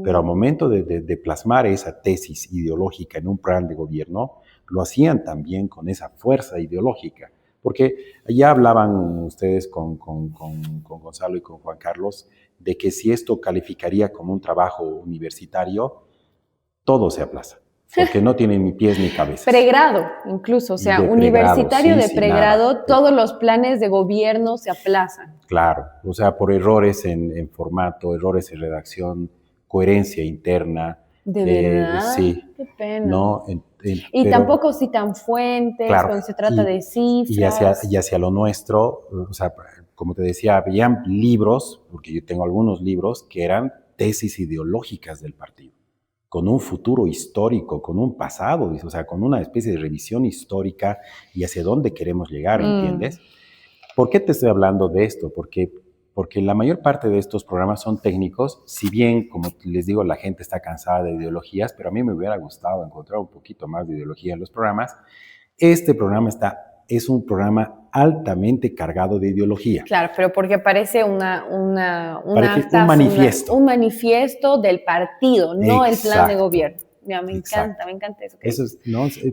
Pero al momento de plasmar esa tesis ideológica en un plan de gobierno, lo hacían también con esa fuerza ideológica. Porque ya hablaban ustedes con Gonzalo y con Juan Carlos de que si esto calificaría como un trabajo universitario, todo se aplaza, porque no tiene ni pies ni cabeza. Pregrado, incluso, o sea, universitario de pregrado, nada. Todos los planes de gobierno se aplazan. Claro, o sea, por errores en formato, errores en redacción, coherencia interna. ¿De verdad? Sí. Qué pena. No, y tampoco citan fuentes, claro, cuando se trata de cifras. Y hacia lo nuestro, o sea, como te decía, habían libros, porque yo tengo algunos libros, que eran tesis ideológicas del partido, con un futuro histórico, con un pasado, o sea, con una especie de revisión histórica y hacia dónde queremos llegar, ¿entiendes? ¿Por qué te estoy hablando de esto? Porque la mayor parte de estos programas son técnicos, si bien, como les digo, la gente está cansada de ideologías, pero a mí me hubiera gustado encontrar un poquito más de ideología en los programas. Este programa es un programa altamente cargado de ideología. Claro, pero porque parece un manifiesto. Un manifiesto del partido, no el plan de gobierno. Ya, me encanta eso. Eso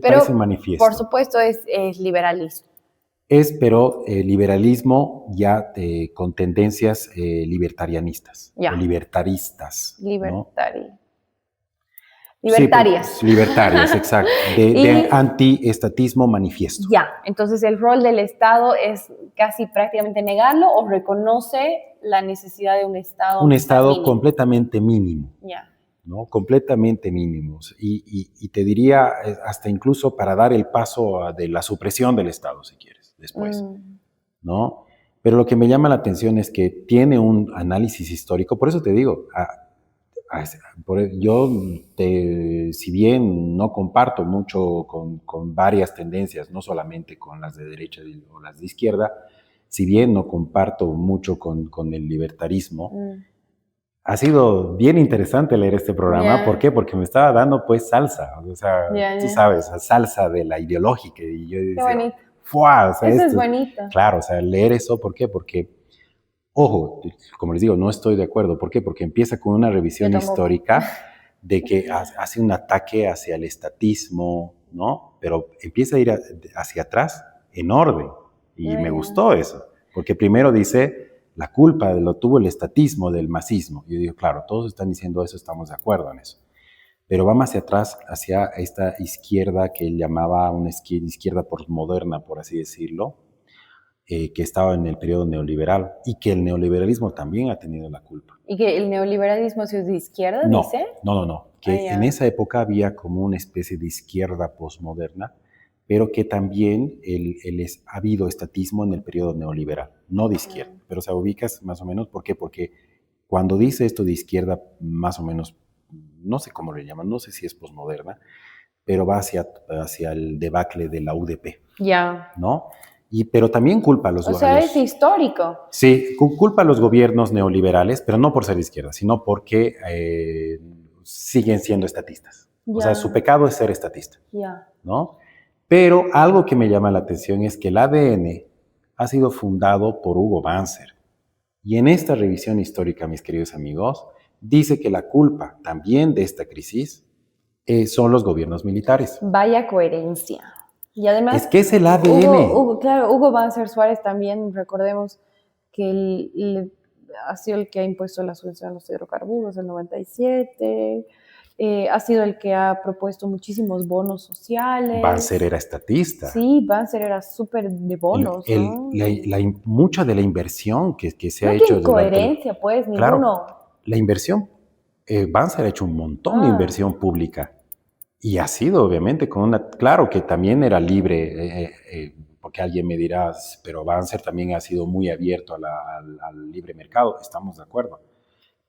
pero, parece un manifiesto. Por supuesto, es liberalismo. Pero liberalismo ya con tendencias libertarianistas o libertaristas. Libertarias. Sí, libertarias, exacto. De antiestatismo manifiesto. Ya, entonces el rol del Estado es casi prácticamente negarlo o reconoce la necesidad de un Estado. Un Estado completamente mínimo. Ya. ¿No? Completamente mínimos. Y te diría hasta incluso para dar el paso de la supresión del Estado, si quieres, después. ¿No? Pero lo que me llama la atención es que tiene un análisis histórico, por eso te digo, yo, si bien no comparto mucho con varias tendencias, no solamente con las de derecha o las de izquierda, si bien no comparto mucho con el libertarismo, ha sido bien interesante leer este programa. ¿Por qué? Porque me estaba dando pues salsa, o sea, tú sabes, salsa de la ideológica. Y yo decía, qué bonito. ¡fua! O sea, eso es bonito. Claro, o sea, leer eso, ¿por qué? Porque, ojo, como les digo, no estoy de acuerdo. ¿Por qué? Porque empieza con una revisión histórica de que hace un ataque hacia el estatismo, ¿no? Pero empieza a ir hacia atrás en orden. Y me gustó eso, porque primero dice, la culpa lo tuvo el estatismo del masismo. Yo digo, claro, todos están diciendo eso, estamos de acuerdo en eso. Pero va más hacia atrás, hacia esta izquierda que él llamaba una izquierda postmoderna, por así decirlo, que estaba en el periodo neoliberal y que el neoliberalismo también ha tenido la culpa. ¿Y que el neoliberalismo es de izquierda, dice? No. Que en esa época había como una especie de izquierda postmoderna, pero que también ha habido estatismo en el periodo neoliberal, no de izquierda, pero se ubicas más o menos. ¿Por qué? Porque cuando dice esto de izquierda, más o menos, no sé cómo le llaman, no sé si es postmoderna, pero va hacia el debacle de la UDP. Ya. ¿No? Pero también culpa a los gobiernos. O sea, es histórico. Sí, culpa a los gobiernos neoliberales, pero no por ser de izquierda, sino porque siguen siendo estatistas. O sea, su pecado es ser estatista. ¿No? Pero algo que me llama la atención es que el ADN ha sido fundado por Hugo Banzer. Y en esta revisión histórica, mis queridos amigos, dice que la culpa también de esta crisis son los gobiernos militares. Vaya coherencia. Y además, es que es el ADN. Hugo Banzer Suárez también, recordemos que ha sido el que ha impuesto la subvención a los hidrocarburos en el 97. Ha sido el que ha propuesto muchísimos bonos sociales. Banzer era estatista. Sí, Banzer era súper de bonos, ¿no? Mucha de la inversión que se ha hecho... No incoherencia, pues, claro, ninguno. La inversión, Banzer ha hecho un montón de inversión pública. Y ha sido, obviamente, claro que también era libre, porque alguien me dirá, pero Banzer también ha sido muy abierto al libre mercado, estamos de acuerdo.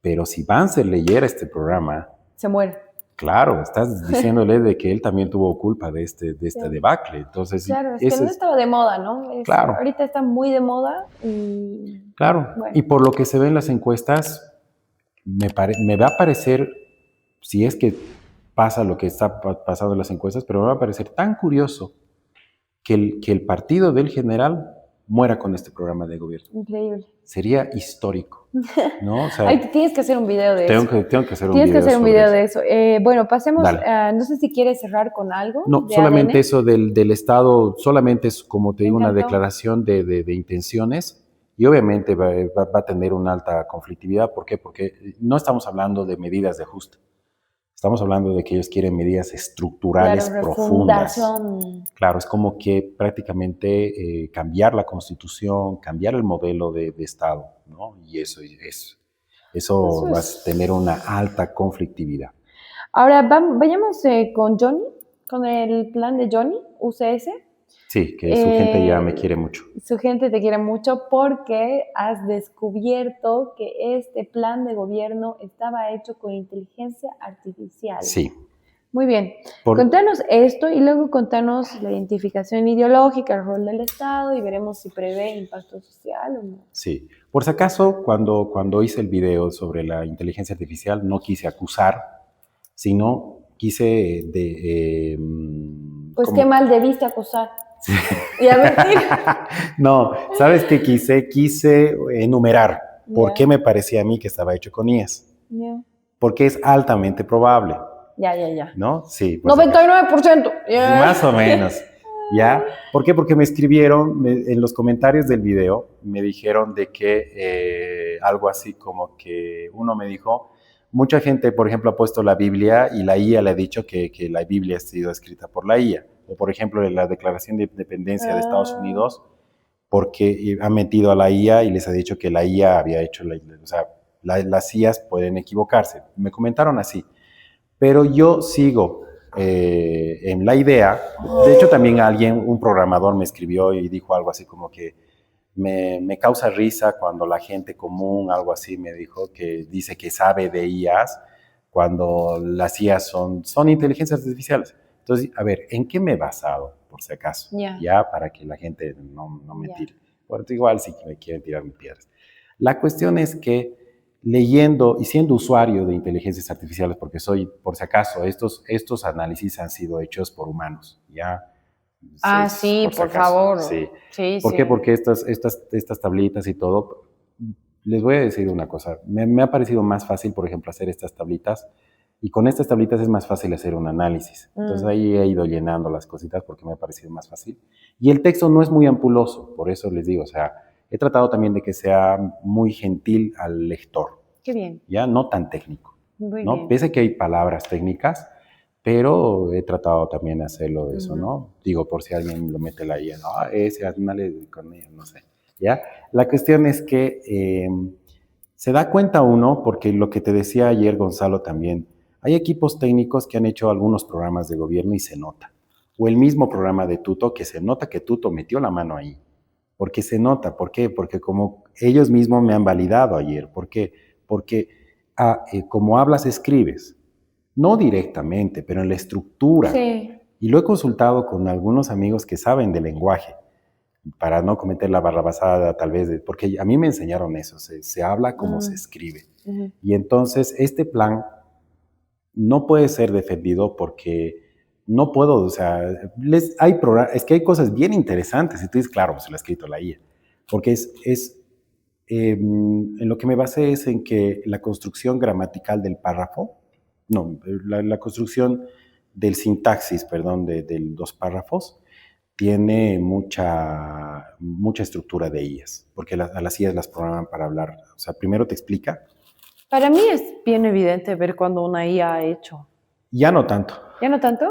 Pero si Banzer leyera este programa, se muere. Claro, estás diciéndole de que él también tuvo culpa de esta debacle. Entonces, claro, es que no estaba de moda, ¿no? Claro. Ahorita está muy de moda y... Claro, bueno. Y por lo que se ve en las encuestas, me va a parecer, si es que pasa lo que está pasando en las encuestas, pero me va a parecer tan curioso que el partido del general muera con este programa de gobierno. Increíble. Sería histórico, ¿no? O sea, ay, tienes que hacer un video de eso. Tengo que hacer un video. Tienes que hacer un video de eso. Bueno, pasemos, no sé si quieres cerrar con algo. No, solamente ADN. Eso del Estado, solamente es, como te digo, una declaración de intenciones y obviamente va a tener una alta conflictividad. ¿Por qué? Porque no estamos hablando de medidas de ajuste. Estamos hablando de que ellos quieren medidas estructurales profundas. Claro, es como que prácticamente cambiar la Constitución, cambiar el modelo de Estado, ¿no? Y eso va a tener una alta conflictividad. Ahora, vayamos con Johnny, con el plan de Johnny, UCS. Sí, que su gente ya me quiere mucho. Su gente te quiere mucho porque has descubierto que este plan de gobierno estaba hecho con inteligencia artificial. Sí. Muy bien. Contanos esto y luego contanos la identificación ideológica, el rol del Estado y veremos si prevé impacto social o no. Sí. Por si acaso, cuando hice el video sobre la inteligencia artificial, no quise acusar, sino quise pues qué mal debiste acusar. Sí. No, ¿sabes qué quise? Quise enumerar por qué me parecía a mí que estaba hecho con IAS. Porque es altamente probable. Ya. ¿No? Sí. Pues 99%. Más o menos. ¿Ya? ¿Por qué? Porque me escribieron en los comentarios del video, me dijeron de que algo así como que uno me dijo, mucha gente, por ejemplo, ha puesto la Biblia y la IA le ha dicho que la Biblia ha sido escrita por la IA. O, por ejemplo, la Declaración de Independencia de Estados Unidos, porque ha metido a la IA y les ha dicho que la IA había hecho, o sea, las IAs pueden equivocarse. Me comentaron así. Pero yo sigo en la idea, de hecho también un programador me escribió y dijo algo así como que me causa risa cuando la gente común, algo así, me dijo que dice que sabe de IAs cuando las IAs son inteligencias artificiales. Entonces, a ver, ¿en qué me he basado, por si acaso? Ya, para que la gente no me tire. Bueno, igual si me quieren tirar mis piedras. La cuestión es que leyendo y siendo usuario de inteligencias artificiales, porque soy, por si acaso, estos análisis han sido hechos por humanos, ¿ya? Sí, por favor. Sí. ¿Por qué? Porque estas tablitas y todo, les voy a decir una cosa, me ha parecido más fácil, por ejemplo, hacer estas tablitas, y con estas tablitas es más fácil hacer un análisis. Entonces ahí he ido llenando las cositas porque me ha parecido más fácil. Y el texto no es muy ampuloso, por eso les digo, o sea, he tratado también de que sea muy gentil al lector. Qué bien. Ya no tan técnico. Muy ¿no? bien. Pese a que hay palabras técnicas, pero he tratado también de hacerlo de eso, ¿no? Digo, por si alguien lo mete la IA, no, ese análisis con ella, no sé. ¿Ya? La cuestión es que se da cuenta uno, porque lo que te decía ayer Gonzalo también, hay equipos técnicos que han hecho algunos programas de gobierno y se nota. O el mismo programa de Tuto, que se nota que Tuto metió la mano ahí. Porque se nota, ¿por qué? Porque como ellos mismos me han validado ayer, ¿por qué? Porque como hablas, escribes. No directamente, pero en la estructura. Sí. Y lo he consultado con algunos amigos que saben de lenguaje, para no cometer la barrabasada tal vez, porque a mí me enseñaron eso, se habla como se escribe. Y entonces este plan no puede ser defendido porque no puedo, o sea, es que hay cosas bien interesantes y tú dices, claro, se lo ha escrito la IA, porque en lo que me basé es en que la construcción gramatical del párrafo, no, la construcción del sintaxis, perdón, de los párrafos, tiene mucha estructura de IAs, porque a las IAs las programan para hablar. O sea, primero te explica. Para mí es bien evidente ver cuando una IA ha hecho. Ya no tanto. ¿Ya no tanto?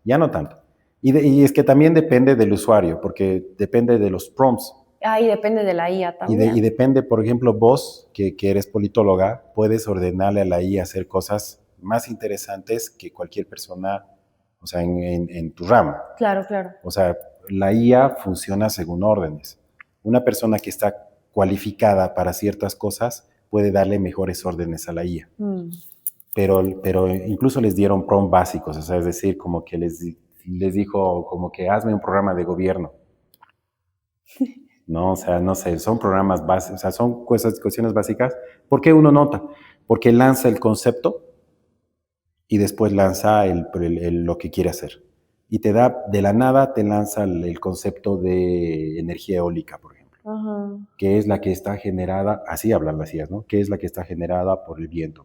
Ya no tanto. Y es que también depende del usuario, porque depende de los prompts. Y depende de la IA también. Y depende, por ejemplo, vos, que eres politóloga, puedes ordenarle a la IA hacer cosas más interesantes que cualquier persona, o sea, en tu rama. Claro. O sea, la IA funciona según órdenes. Una persona que está cualificada para ciertas cosas puede darle mejores órdenes a la IA. Pero incluso les dieron prompt básicos, o sea, es decir, como que les dijo como que hazme un programa de gobierno. No, o sea, no sé, son programas básicos, o sea, son cuestiones básicas. ¿Por qué uno nota? Porque lanza el concepto y después lanza lo que quiere hacer. Y te da, de la nada, te lanza el concepto de energía eólica, por ejemplo, que es la que está generada, así hablan las IAs, ¿no? Que es la que está generada por el viento.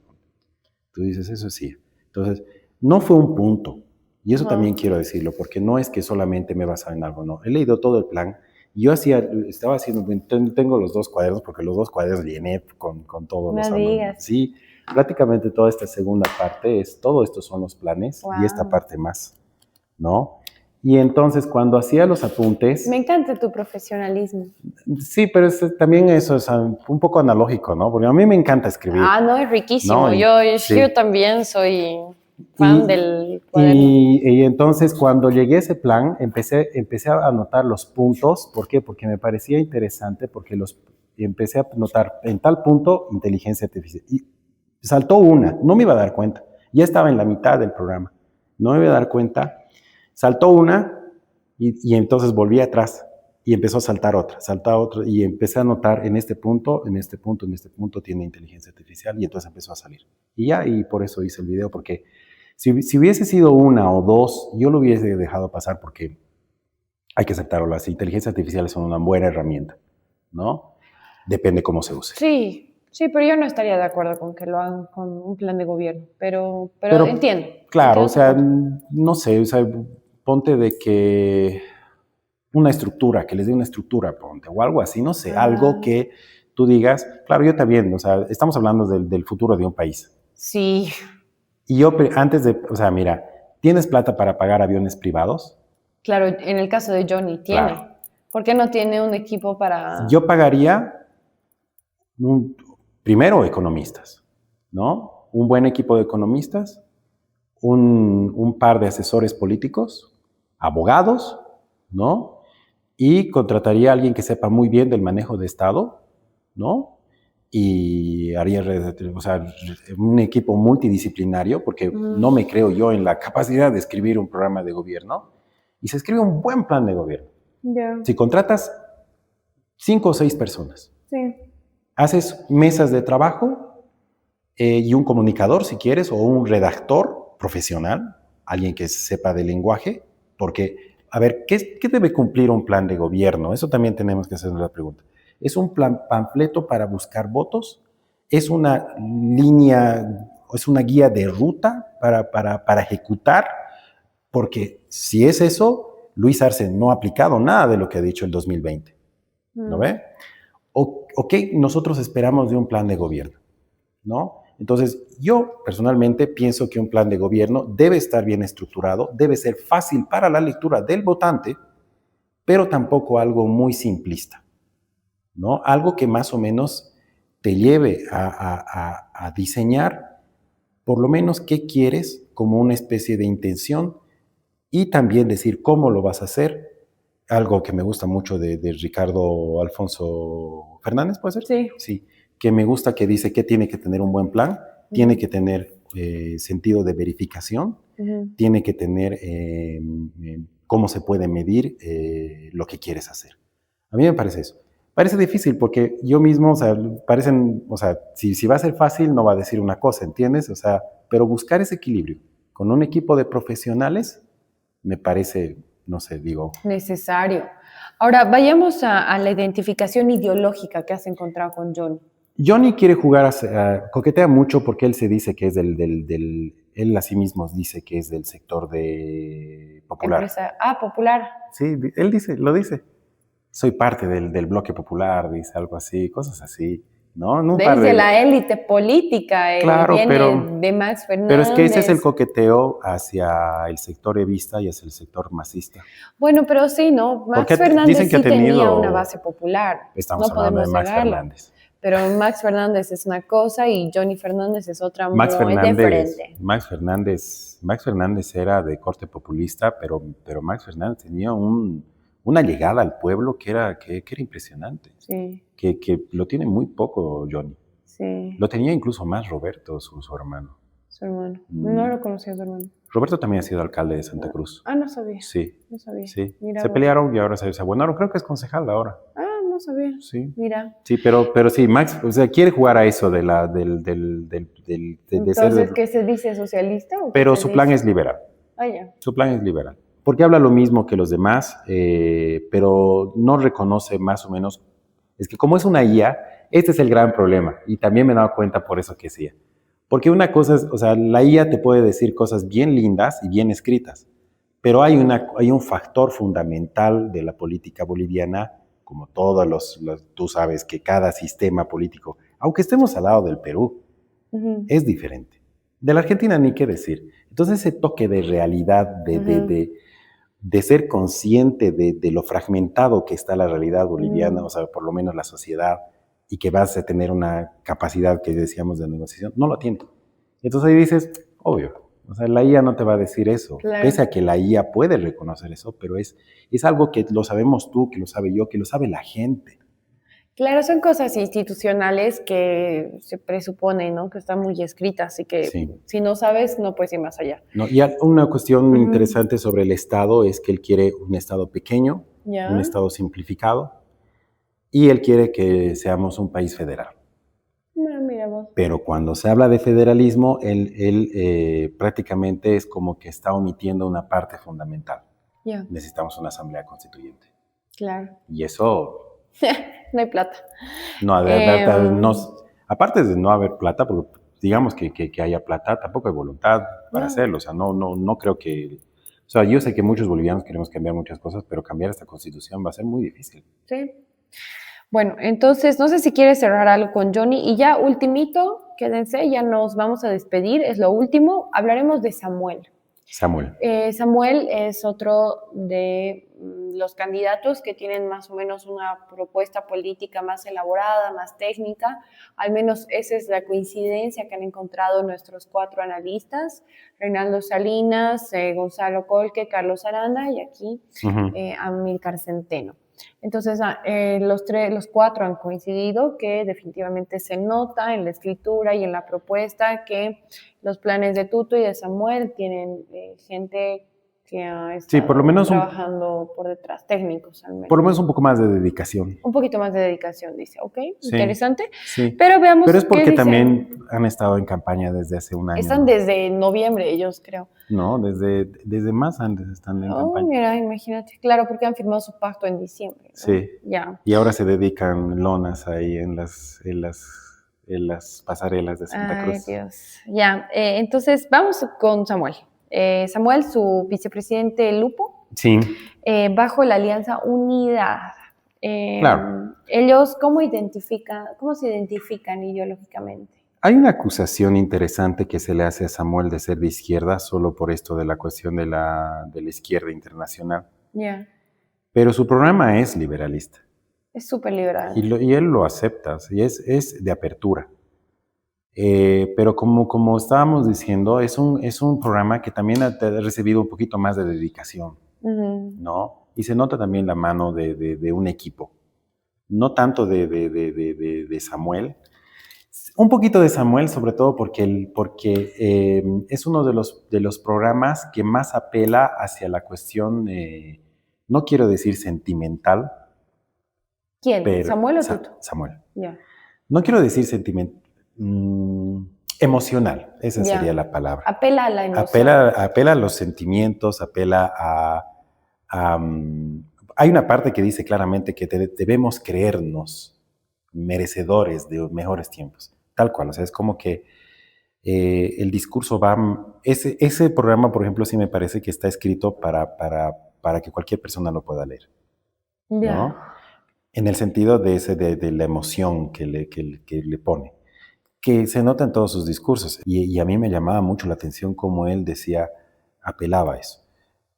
Tú dices, eso sí. Entonces, no fue un punto. Y eso también quiero decirlo, porque no es que solamente me basaba en algo, no. He leído todo el plan. Yo estaba haciendo, tengo los 2 cuadernos, porque los 2 cuadernos llené con todos los alumnos. Sí, prácticamente toda esta segunda parte todo estos son los planes y esta parte más, ¿no? Y entonces cuando hacía los apuntes... Me encanta tu profesionalismo. Sí, pero también eso es un poco analógico, ¿no? Porque a mí me encanta escribir. No, es riquísimo. ¿No? Yo también soy fan del cuaderno. Y entonces cuando llegué a ese plan, empecé a anotar los puntos. ¿Por qué? Porque me parecía interesante, porque empecé a notar en tal punto inteligencia artificial. Y saltó una, no me iba a dar cuenta. Ya estaba en la mitad del programa. No me iba a dar cuenta. Saltó una y entonces volví atrás y empezó a saltar otra y empecé a notar en este punto tiene inteligencia artificial y entonces empezó a salir. Y por eso hice el video, porque si hubiese sido una o dos, yo lo hubiese dejado pasar porque hay que aceptarlo, las inteligencias artificiales son una buena herramienta, ¿no? Depende cómo se use. Sí, pero yo no estaría de acuerdo con que lo hagan con un plan de gobierno, pero entiendo. Claro, o sea, no sé, o sea, ponte de que que les dé una estructura, ponte, o algo así, no sé, algo que tú digas, claro, yo también, o sea, estamos hablando del futuro de un país. Sí. Y yo o sea, mira, ¿tienes plata para pagar aviones privados? Claro, en el caso de Johnny, tiene. Claro. ¿Por qué no tiene un equipo para...? Yo pagaría, primero, economistas, ¿no? Un buen equipo de economistas, un par de asesores políticos, abogados, ¿no? Y contrataría a alguien que sepa muy bien del manejo de Estado, ¿no? Y haría, o sea, un equipo multidisciplinario, porque no me creo yo en la capacidad de escribir un programa de gobierno, y se escribe un buen plan de gobierno. Si contratas 5 o 6 personas, haces mesas de trabajo y un comunicador, si quieres, o un redactor profesional, alguien que sepa de lenguaje, porque, a ver, ¿qué debe cumplir un plan de gobierno? Eso también tenemos que hacernos la pregunta. ¿Es un panfleto para buscar votos? ¿Es una línea, es una guía de ruta para ejecutar? Porque si es eso, Luis Arce no ha aplicado nada de lo que ha dicho el 2020. ¿Lo ve? Ok, nosotros esperamos de un plan de gobierno, ¿no? Entonces, yo personalmente pienso que un plan de gobierno debe estar bien estructurado, debe ser fácil para la lectura del votante, pero tampoco algo muy simplista, ¿no? Algo que más o menos te lleve a diseñar por lo menos qué quieres como una especie de intención y también decir cómo lo vas a hacer. Algo que me gusta mucho de Ricardo Alfonso Fernández, ¿puede ser? Sí. Sí, que me gusta, que dice que tiene que tener un buen plan, tiene que tener sentido de verificación, tiene que tener cómo se puede medir lo que quieres hacer. A mí me parece eso. Parece difícil porque yo mismo, o sea, si va a ser fácil no va a decir una cosa, ¿entiendes? O sea, pero buscar ese equilibrio con un equipo de profesionales me parece, no sé, digo... necesario. Ahora, vayamos a la identificación ideológica que has encontrado con Johnny. Johnny quiere jugar, coquetea mucho porque él se dice que es él a sí mismo dice que es del sector de popular. Popular. Sí, él lo dice. Soy parte del bloque popular, dice algo así, cosas así, ¿no? Desde la élite política, claro, viene de Max Fernández. Pero es que ese es el coqueteo hacia el sector evista y hacia el sector masista. Bueno, pero sí, ¿no? Max Fernández sí tenía una base popular. Estamos hablando de Max Fernández. Pero Max Fernández es una cosa y Johnny Fernández es otra muy diferente. Max Fernández era de corte populista, pero Max Fernández tenía una llegada al pueblo que era impresionante. Sí. Que lo tiene muy poco Johnny. Sí. Lo tenía incluso más Roberto, su hermano. Su hermano. No lo conocía su hermano. Roberto también ha sido alcalde de Santa Cruz. Ah, no sabía. Sí. No sabía. Sí. Mira Se vos. pelearon y ahora se abonaron. Creo que es concejal ahora. Ah, no sabía. Sí. Mira. Sí, pero sí, Max, o sea, quiere jugar a eso de Entonces, ser. ¿qué se dice? ¿Socialista? ¿O qué Pero se su plan dice? es liberal. Ah, ya. Su plan es liberal. Porque habla lo mismo que los demás, pero no reconoce más o menos. Es que como es una IA, este es el gran problema. Y también me he dado cuenta por eso que es IA. Porque una cosa es, o sea, la IA te puede decir cosas bien lindas y bien escritas, pero hay un factor fundamental de la política boliviana, como tú sabes que cada sistema político, aunque estemos al lado del Perú, es diferente. De la Argentina ni qué decir. Entonces ese toque de realidad, de ser consciente de lo fragmentado que está la realidad boliviana, o sea, por lo menos la sociedad, y que vas a tener una capacidad que decíamos de negociación, no lo tiene. Entonces ahí dices, obvio, o sea, la IA no te va a decir eso, Claro. pese a que la IA puede reconocer eso, pero es algo que lo sabemos tú, que lo sabe yo, que lo sabe la gente. Claro, son cosas institucionales que se presupone, ¿no? Que están muy escritas y que Sí. si no sabes, no puedes ir más allá. No, y una cuestión interesante sobre el Estado es que él quiere un Estado pequeño, ¿Ya? un Estado simplificado, y él quiere que seamos un país federal. Mira vos. Pero cuando se habla de federalismo, él prácticamente es como que está omitiendo una parte fundamental. Ya. Necesitamos una asamblea constituyente. Claro. Y eso No hay plata. no, aparte de no haber plata, porque digamos que haya plata, tampoco hay voluntad para hacerlo. O sea, no creo que. O sea, yo sé que muchos bolivianos queremos cambiar muchas cosas, pero cambiar esta constitución va a ser muy difícil. Sí. Bueno, entonces, no sé si quieres cerrar algo con Johnny. Y ya, ultimito, quédense, ya nos vamos a despedir. Es lo último. Hablaremos de Samuel. Samuel. Samuel es otro de los candidatos que tienen más o menos una propuesta política más elaborada, más técnica. Al menos esa es la coincidencia que han encontrado nuestros 4 analistas, Reinaldo Salinas, Gonzalo Colque, Carlos Aranda y aquí Amílcar Centeno. Entonces, los 4 han coincidido que definitivamente se nota en la escritura y en la propuesta que los planes de Tuto y de Samuel tienen gente que ha estado por lo menos trabajando por detrás, técnicos al menos. Por lo menos un poco más de dedicación. Un poquito más de dedicación, dice. Ok, sí, interesante. Sí. Pero veamos. Pero es porque también han estado en campaña desde hace un año. Están desde noviembre ellos, creo. No, desde más antes están en campaña. Mira, imagínate. Claro, porque han firmado su pacto en diciembre, ¿no? Sí. Ya. Y ahora se dedican lonas ahí en las pasarelas de Santa Cruz. Ay, Dios. Ya, entonces vamos con Samuel. Samuel, su vicepresidente Lupo. Sí. Bajo la Alianza Unidad. Claro. Ellos, ¿cómo se identifican ideológicamente? Hay una acusación interesante que se le hace a Samuel de ser de izquierda, solo por esto de la cuestión de la izquierda internacional. Ya. Pero su programa es liberalista. Es súper liberal. Y él lo acepta, y es de apertura. Pero como estábamos diciendo, es un programa que también ha recibido un poquito más de dedicación, ¿no? Y se nota también la mano de un equipo. No tanto de Samuel. Un poquito de Samuel, sobre todo porque es uno de los programas que más apela hacia la cuestión, no quiero decir sentimental. ¿Quién? ¿Samuel o Tuto? Samuel. Yeah. No quiero decir sentimental. Emocional, esa sería la palabra. Apela a la emoción. Apela a los sentimientos, apela a hay una parte que dice claramente que debemos creernos merecedores de mejores tiempos, tal cual, o sea, es como que el discurso va, ese programa, por ejemplo, sí me parece que está escrito para que cualquier persona lo pueda leer, ¿no? En el sentido de la emoción que le pone, que se nota en todos sus discursos. Y a mí me llamaba mucho la atención cómo él apelaba a eso.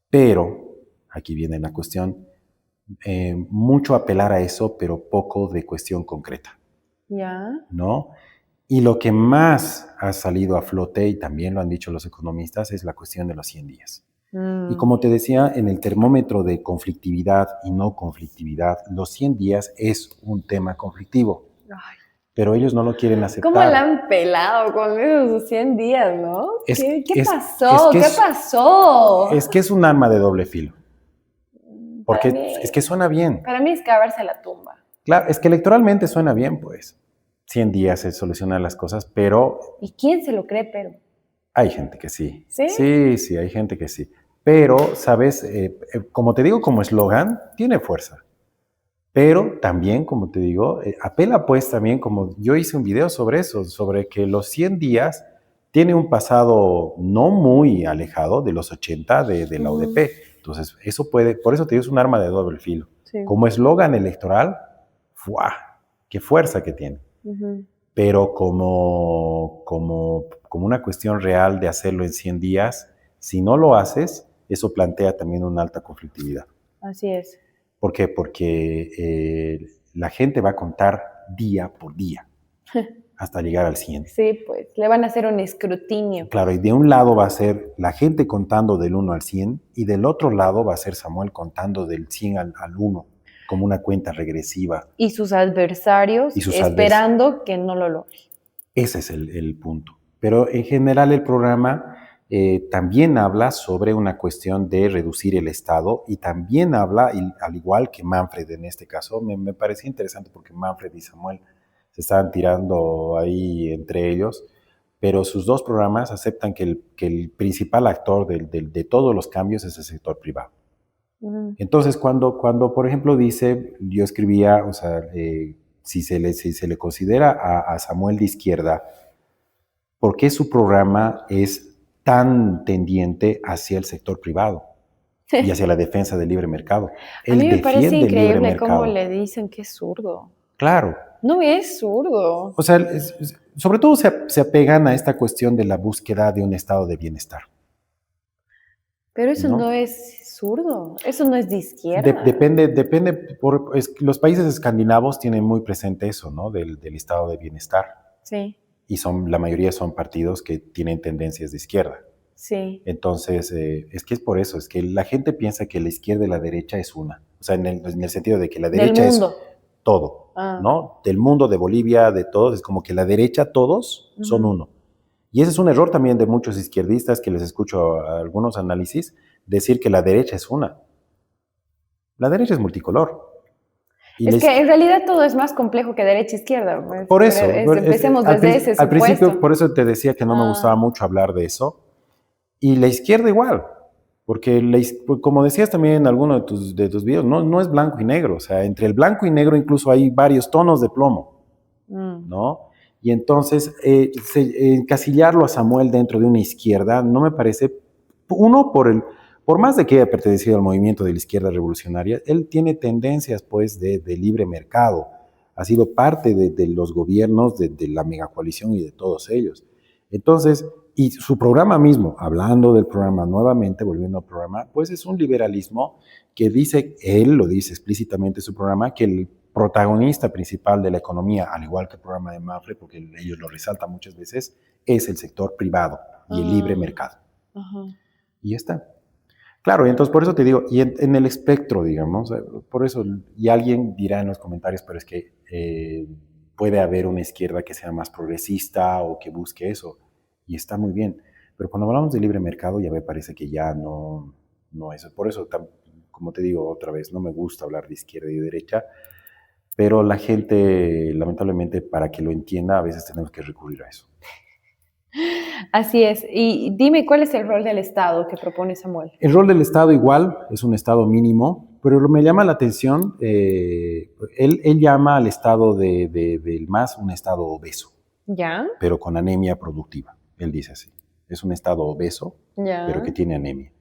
Pero, aquí viene la cuestión, mucho apelar a eso, pero poco de cuestión concreta. Ya. ¿No? Y lo que más ha salido a flote, y también lo han dicho los economistas, es la cuestión de los 100 días. Y como te decía, en el termómetro de conflictividad y no conflictividad, los 100 días es un tema conflictivo. Ay. pero ellos no lo quieren aceptar. ¿Cómo la han pelado con esos 100 días, no? ¿Qué pasó? ¿Qué pasó? Es que es un arma de doble filo. Porque es que suena bien. Para mí es cavarse la tumba. Claro, es que electoralmente suena bien, pues. 100 días se solucionan las cosas, pero... ¿Y quién se lo cree, pero? Hay gente que sí. ¿Sí? Sí, hay gente que sí. Pero, ¿sabes? Como te digo, como eslogan, tiene fuerza. Pero también, como te digo, apela pues también, como yo hice un video sobre eso, sobre que los 100 días tiene un pasado no muy alejado de los 80 de la UDP. Entonces, eso puede, por eso te digo, es un arma de doble filo. Sí. Como eslogan electoral, ¡fua! ¡Qué fuerza que tiene! Pero como una cuestión real de hacerlo en 100 días, si no lo haces, eso plantea también una alta conflictividad. Así es. ¿Por qué? Porque la gente va a contar día por día hasta llegar al 100. Sí, pues le van a hacer un escrutinio. Claro, y de un lado va a ser la gente contando del 1 al 100 y del otro lado va a ser Samuel contando del 100 al 1 como una cuenta regresiva. Y sus adversarios esperando que no lo logre. Ese es el punto. Pero en general el programa también habla sobre una cuestión de reducir el Estado y también habla, al igual que Manfred en este caso, me parecía interesante porque Manfred y Samuel se estaban tirando ahí entre ellos, pero sus dos programas aceptan que el principal actor de todos los cambios es el sector privado. Entonces, cuando, por ejemplo, dice, yo escribía, o sea, si se le considera a Samuel de izquierda, ¿por qué su programa es tan tendiente hacia el sector privado y hacia la defensa del libre mercado? A mí me parece increíble cómo le dicen que es zurdo. Claro. No es zurdo. O sea, sobre todo se apegan a esta cuestión de la búsqueda de un estado de bienestar. Pero eso no es zurdo, eso no es de izquierda. Depende los países escandinavos tienen muy presente eso, ¿no? Del estado de bienestar. Sí. Y la mayoría son partidos que tienen tendencias de izquierda. Sí. Entonces, es que es por eso, es que la gente piensa que la izquierda y la derecha es una. O sea, en el sentido de que la derecha es todo, ¿no? Del mundo, de Bolivia, de todos, es como que la derecha, todos son uno. Y ese es un error también de muchos izquierdistas que les escucho a algunos análisis, decir que la derecha es una. La derecha es multicolor. Y es que en realidad todo es más complejo que derecha e izquierda. Pues, por eso. Empecemos desde ese supuesto. Al principio, por eso te decía que no me gustaba mucho hablar de eso. Y la izquierda igual. Porque, como decías también en alguno de tus videos, no es blanco y negro. O sea, entre el blanco y negro incluso hay varios tonos de plomo. ¿No? Y entonces, encasillarlo a Samuel dentro de una izquierda no me parece, uno, por más de que haya pertenecido al movimiento de la izquierda revolucionaria, él tiene tendencias, pues, de libre mercado. Ha sido parte de los gobiernos, de la megacoalición y de todos ellos. Entonces, y su programa mismo, hablando del programa nuevamente, volviendo al programa, pues es un liberalismo que dice, él lo dice explícitamente en su programa, que el protagonista principal de la economía, al igual que el programa de Manfred, porque ellos lo resaltan muchas veces, es el sector privado y el libre mercado. Y ya está. Claro, y entonces por eso te digo, y en el espectro, digamos, por eso, y alguien dirá en los comentarios, pero es que puede haber una izquierda que sea más progresista o que busque eso, y está muy bien. Pero cuando hablamos de libre mercado ya me parece que ya no es. Por eso, como te digo otra vez, no me gusta hablar de izquierda y de derecha, pero la gente, lamentablemente, para que lo entienda, a veces tenemos que recurrir a eso. Así es. Y dime, ¿cuál es el rol del Estado que propone Samuel? El rol del Estado igual, es un Estado mínimo, pero me llama la atención, él llama al Estado del MAS un Estado obeso. ¿Ya? Pero con anemia productiva, él dice así. Es un Estado obeso, pero que tiene anemia.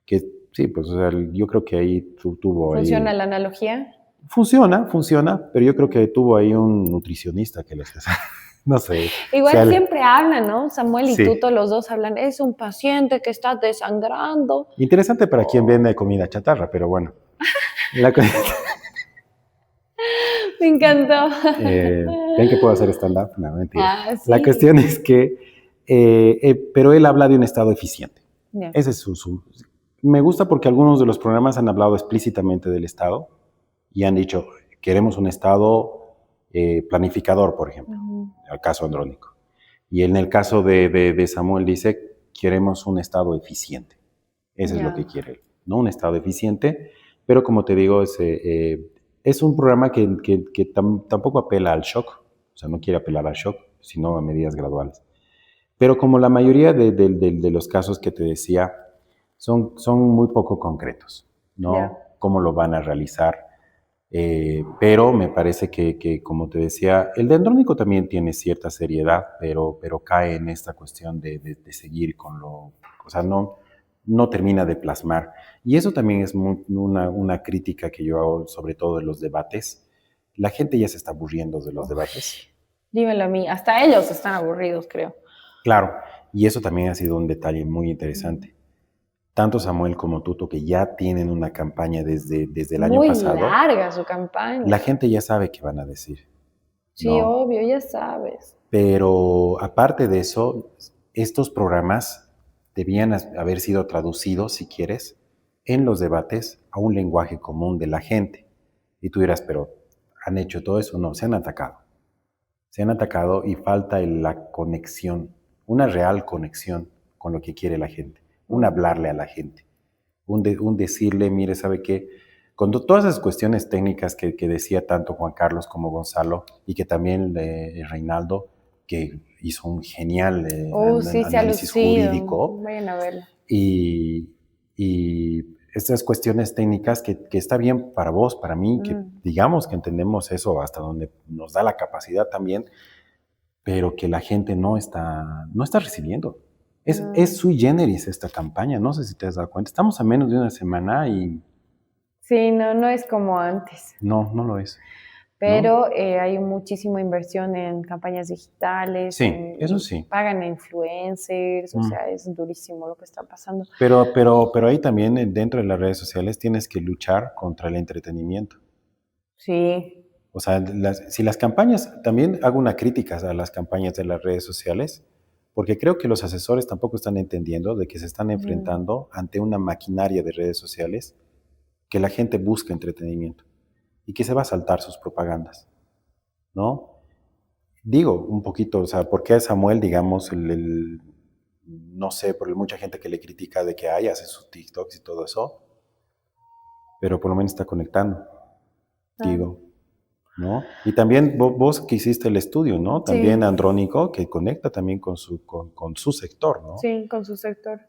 Que sí, pues o sea, yo creo que ahí tuvo ahí... ¿Funciona la analogía? Funciona, pero yo creo que tuvo ahí un nutricionista que les hace... No sé. Igual siempre hablan, ¿no? Samuel y Tuto, los dos hablan, es un paciente que está desangrando. Interesante para quien vende comida chatarra, pero bueno. Me encantó. ¿Ven que puedo hacer stand-up? No, mentira. Sí. La cuestión es que, pero él habla de un Estado eficiente. Ese es me gusta porque algunos de los programas han hablado explícitamente del Estado y han dicho, queremos un Estado planificador, por ejemplo. al caso Andrónico. Y en el caso de Samuel dice, queremos un Estado eficiente. Eso es lo que quiere él, ¿no? Un Estado eficiente, pero como te digo, es un programa que tampoco apela al shock, o sea, no quiere apelar al shock, sino a medidas graduales. Pero como la mayoría de los casos que te decía, son muy poco concretos, ¿no? Cómo lo van a realizar. Pero me parece que, como te decía, el de Andrónico también tiene cierta seriedad, pero cae en esta cuestión de seguir con lo... O sea, no termina de plasmar. Y eso también es una crítica que yo hago, sobre todo en los debates. La gente ya se está aburriendo de los debates. Dímelo a mí, hasta ellos están aburridos, creo. Claro, y eso también ha sido un detalle muy interesante. Tanto Samuel como Tuto, que ya tienen una campaña desde el año pasado. Muy larga su campaña. La gente ya sabe qué van a decir. Sí, ¿no? Obvio, ya sabes. Pero aparte de eso, estos programas debían haber sido traducidos, si quieres, en los debates a un lenguaje común de la gente. Y tú dirás, pero ¿han hecho todo eso? No, se han atacado. Se han atacado y falta la conexión, una real conexión con lo que quiere la gente, un hablarle a la gente, un decirle, mire, ¿sabe qué? Con todas esas cuestiones técnicas que decía tanto Juan Carlos como Gonzalo y que también Reinaldo, que hizo un genial análisis jurídico. Vayan a verlo. Y estas cuestiones técnicas que está bien para vos, para mí, que digamos que entendemos eso hasta donde nos da la capacidad también, pero que la gente no está recibiendo. Es sui generis esta campaña, no sé si te has dado cuenta. Estamos a menos de una semana y... Sí, no es como antes. No lo es. Pero ¿no? Hay muchísima inversión en campañas digitales. Sí, eso sí. Pagan a influencers, o sea, es durísimo lo que está pasando. Pero ahí también dentro de las redes sociales tienes que luchar contra el entretenimiento. Sí. O sea, si las campañas, también hago una crítica a las campañas de las redes sociales, porque creo que los asesores tampoco están entendiendo de que se están enfrentando ante una maquinaria de redes sociales que la gente busca entretenimiento y que se va a saltar sus propagandas, ¿no? Digo un poquito, o sea, ¿por qué a Samuel, digamos, no sé, por mucha gente que le critica de que hace sus TikToks y todo eso, pero por lo menos está conectando, digo, ¿no? Y también vos que hiciste el estudio, ¿no? También sí. Andrónico, que conecta también con su sector, ¿no? Sí, con su sector.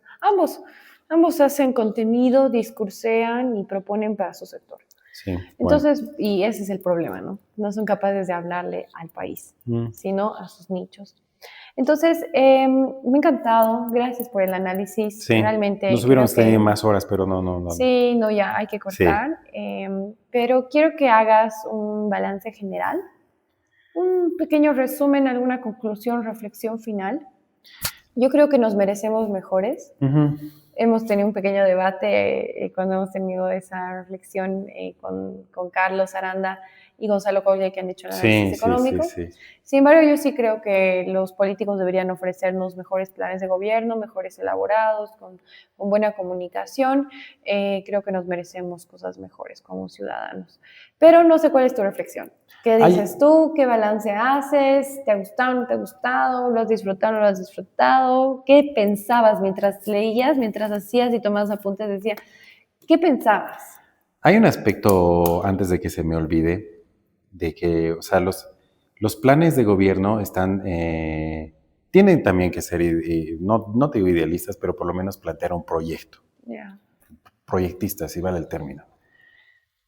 Ambos hacen contenido, discursean y proponen para su sector. Sí, entonces, bueno. Y ese es el problema, ¿no? No son capaces de hablarle al país, sino a sus nichos. Entonces, me ha encantado. Gracias por el análisis. Sí, realmente nos hubiéramos tenido más horas, pero no. Sí, no, ya hay que cortar. Sí. Pero quiero que hagas un balance general, un pequeño resumen, alguna conclusión, reflexión final. Yo creo que nos merecemos mejores. Hemos tenido un pequeño debate cuando hemos tenido esa reflexión con Carlos Aranda y Gonzalo Colle, que han dicho el análisis económico. Sí. Sin embargo, yo sí creo que los políticos deberían ofrecernos mejores planes de gobierno, mejores elaborados, con buena comunicación. Creo que nos merecemos cosas mejores como ciudadanos. Pero no sé cuál es tu reflexión. ¿Qué dices tú? ¿Qué balance haces? ¿Te ha gustado, no te ha gustado? ¿Lo has disfrutado, no lo has disfrutado? ¿Qué pensabas mientras leías, mientras hacías y tomabas apuntes? Decía, ¿qué pensabas? Hay un aspecto, antes de que se me olvide, de que, o sea, los planes de gobierno tienen también que ser, no te digo idealistas, pero por lo menos plantear un proyecto. Proyectistas, si vale el término.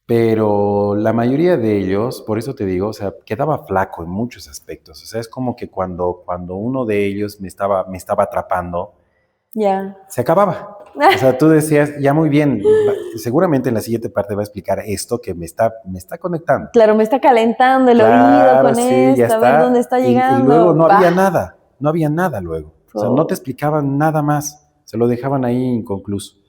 Pero la mayoría de ellos, por eso te digo, o sea, quedaba flaco en muchos aspectos. O sea, es como que cuando uno de ellos me estaba atrapando, se acababa. O sea, tú decías, ya muy bien, seguramente en la siguiente parte va a explicar esto que me está conectando. Claro, me está calentando el oído con esto, a ver dónde está llegando. Y luego no había nada luego. O sea, no te explicaban nada más, se lo dejaban ahí inconcluso.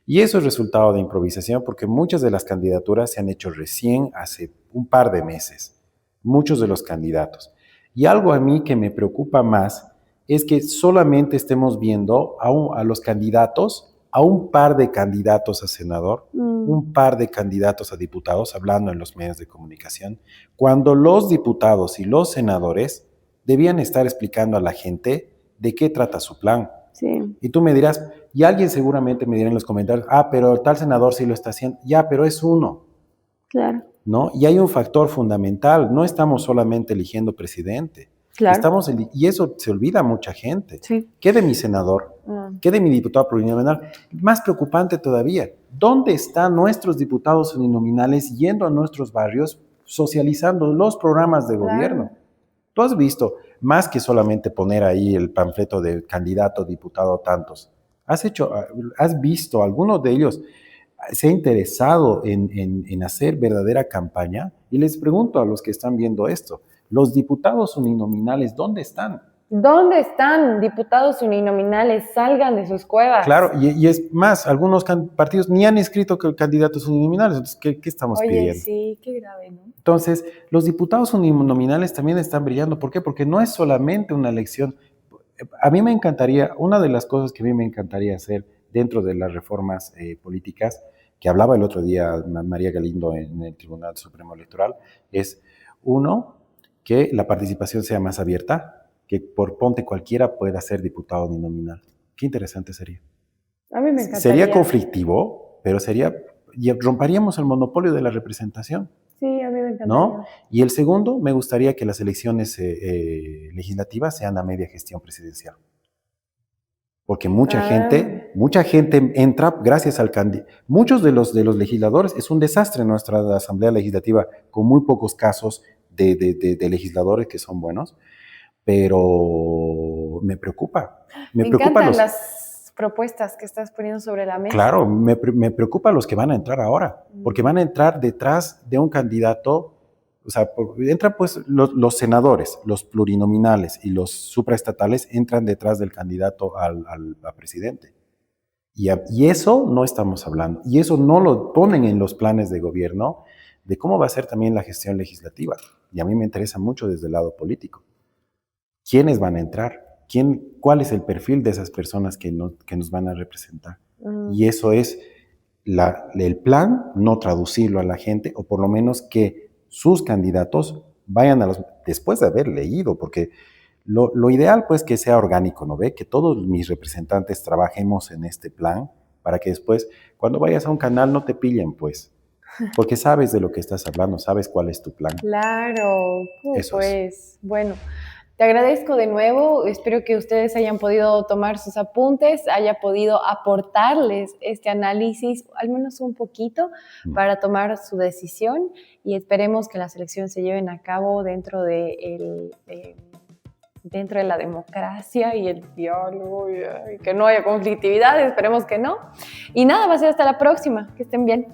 Y eso es resultado de improvisación porque muchas de las candidaturas se han hecho recién hace un par de meses, muchos de los candidatos. Y algo a mí que me preocupa más es que solamente estemos viendo a los candidatos, a un par de candidatos a senador, un par de candidatos a diputados, hablando en los medios de comunicación, cuando los diputados y los senadores debían estar explicando a la gente de qué trata su plan. Sí. Y tú me dirás, y alguien seguramente me dirá en los comentarios, pero tal senador sí lo está haciendo. Ya, pero es uno, Claro. ¿no? Y hay un factor fundamental, no estamos solamente eligiendo presidente, Claro. y eso se olvida a mucha gente. Sí. ¿Qué de mi senador? ¿Qué de mi diputado plurinominal? Más preocupante todavía, ¿dónde están nuestros diputados uninominales yendo a nuestros barrios socializando los programas de gobierno? Tú has visto, más que solamente poner ahí el panfleto de candidato, diputado, tantos, has visto, algunos de ellos se ha interesado en hacer verdadera campaña. Y les pregunto a los que están viendo esto, los diputados uninominales, ¿dónde están? ¿Dónde están diputados uninominales? Salgan de sus cuevas. Claro, y es más, algunos partidos ni han inscrito candidatos uninominales. Entonces, ¿qué estamos pidiendo? Oye, sí, qué grave, ¿no? Entonces, los diputados uninominales también están brillando. ¿Por qué? Porque no es solamente una elección. A mí me encantaría, una de las cosas que a mí me encantaría hacer dentro de las reformas políticas, que hablaba el otro día María Galindo en el Tribunal Supremo Electoral, es, uno, que la participación sea más abierta, que por ponte cualquiera pueda ser diputado uninominal. Qué interesante sería. A mí me encantaría. Sería conflictivo, pero romperíamos el monopolio de la representación. Sí, a mí me encantaría. ¿No? Y el segundo, me gustaría que las elecciones legislativas sean a media gestión presidencial. Porque mucha gente entra gracias al candidato. Muchos de los legisladores, es un desastre en nuestra Asamblea Legislativa, con muy pocos casos de legisladores que son buenos, pero me preocupa. Me encantan las propuestas que estás poniendo sobre la mesa. Claro, me preocupa los que van a entrar ahora, porque van a entrar detrás de un candidato. O sea, entran pues los senadores, los plurinominales y los supraestatales entran detrás del candidato a presidente. Y eso no estamos hablando. Y eso no lo ponen en los planes de gobierno de cómo va a ser también la gestión legislativa. Y a mí me interesa mucho desde el lado político. ¿Quiénes van a entrar? ¿Cuál es el perfil de esas personas que nos van a representar? Y eso es el plan, no traducirlo a la gente, o por lo menos que sus candidatos vayan después de haber leído, porque lo ideal pues que sea orgánico, ¿no ve? Que todos mis representantes trabajemos en este plan para que después, cuando vayas a un canal, no te pillen pues, porque sabes de lo que estás hablando, sabes cuál es tu plan. Claro, pues bueno. Te agradezco de nuevo, espero que ustedes hayan podido tomar sus apuntes, haya podido aportarles este análisis, al menos un poquito, para tomar su decisión y esperemos que las elecciones se lleven a cabo dentro de la democracia y el diálogo, y que no haya conflictividad, esperemos que no. Y nada, va a ser hasta la próxima, que estén bien.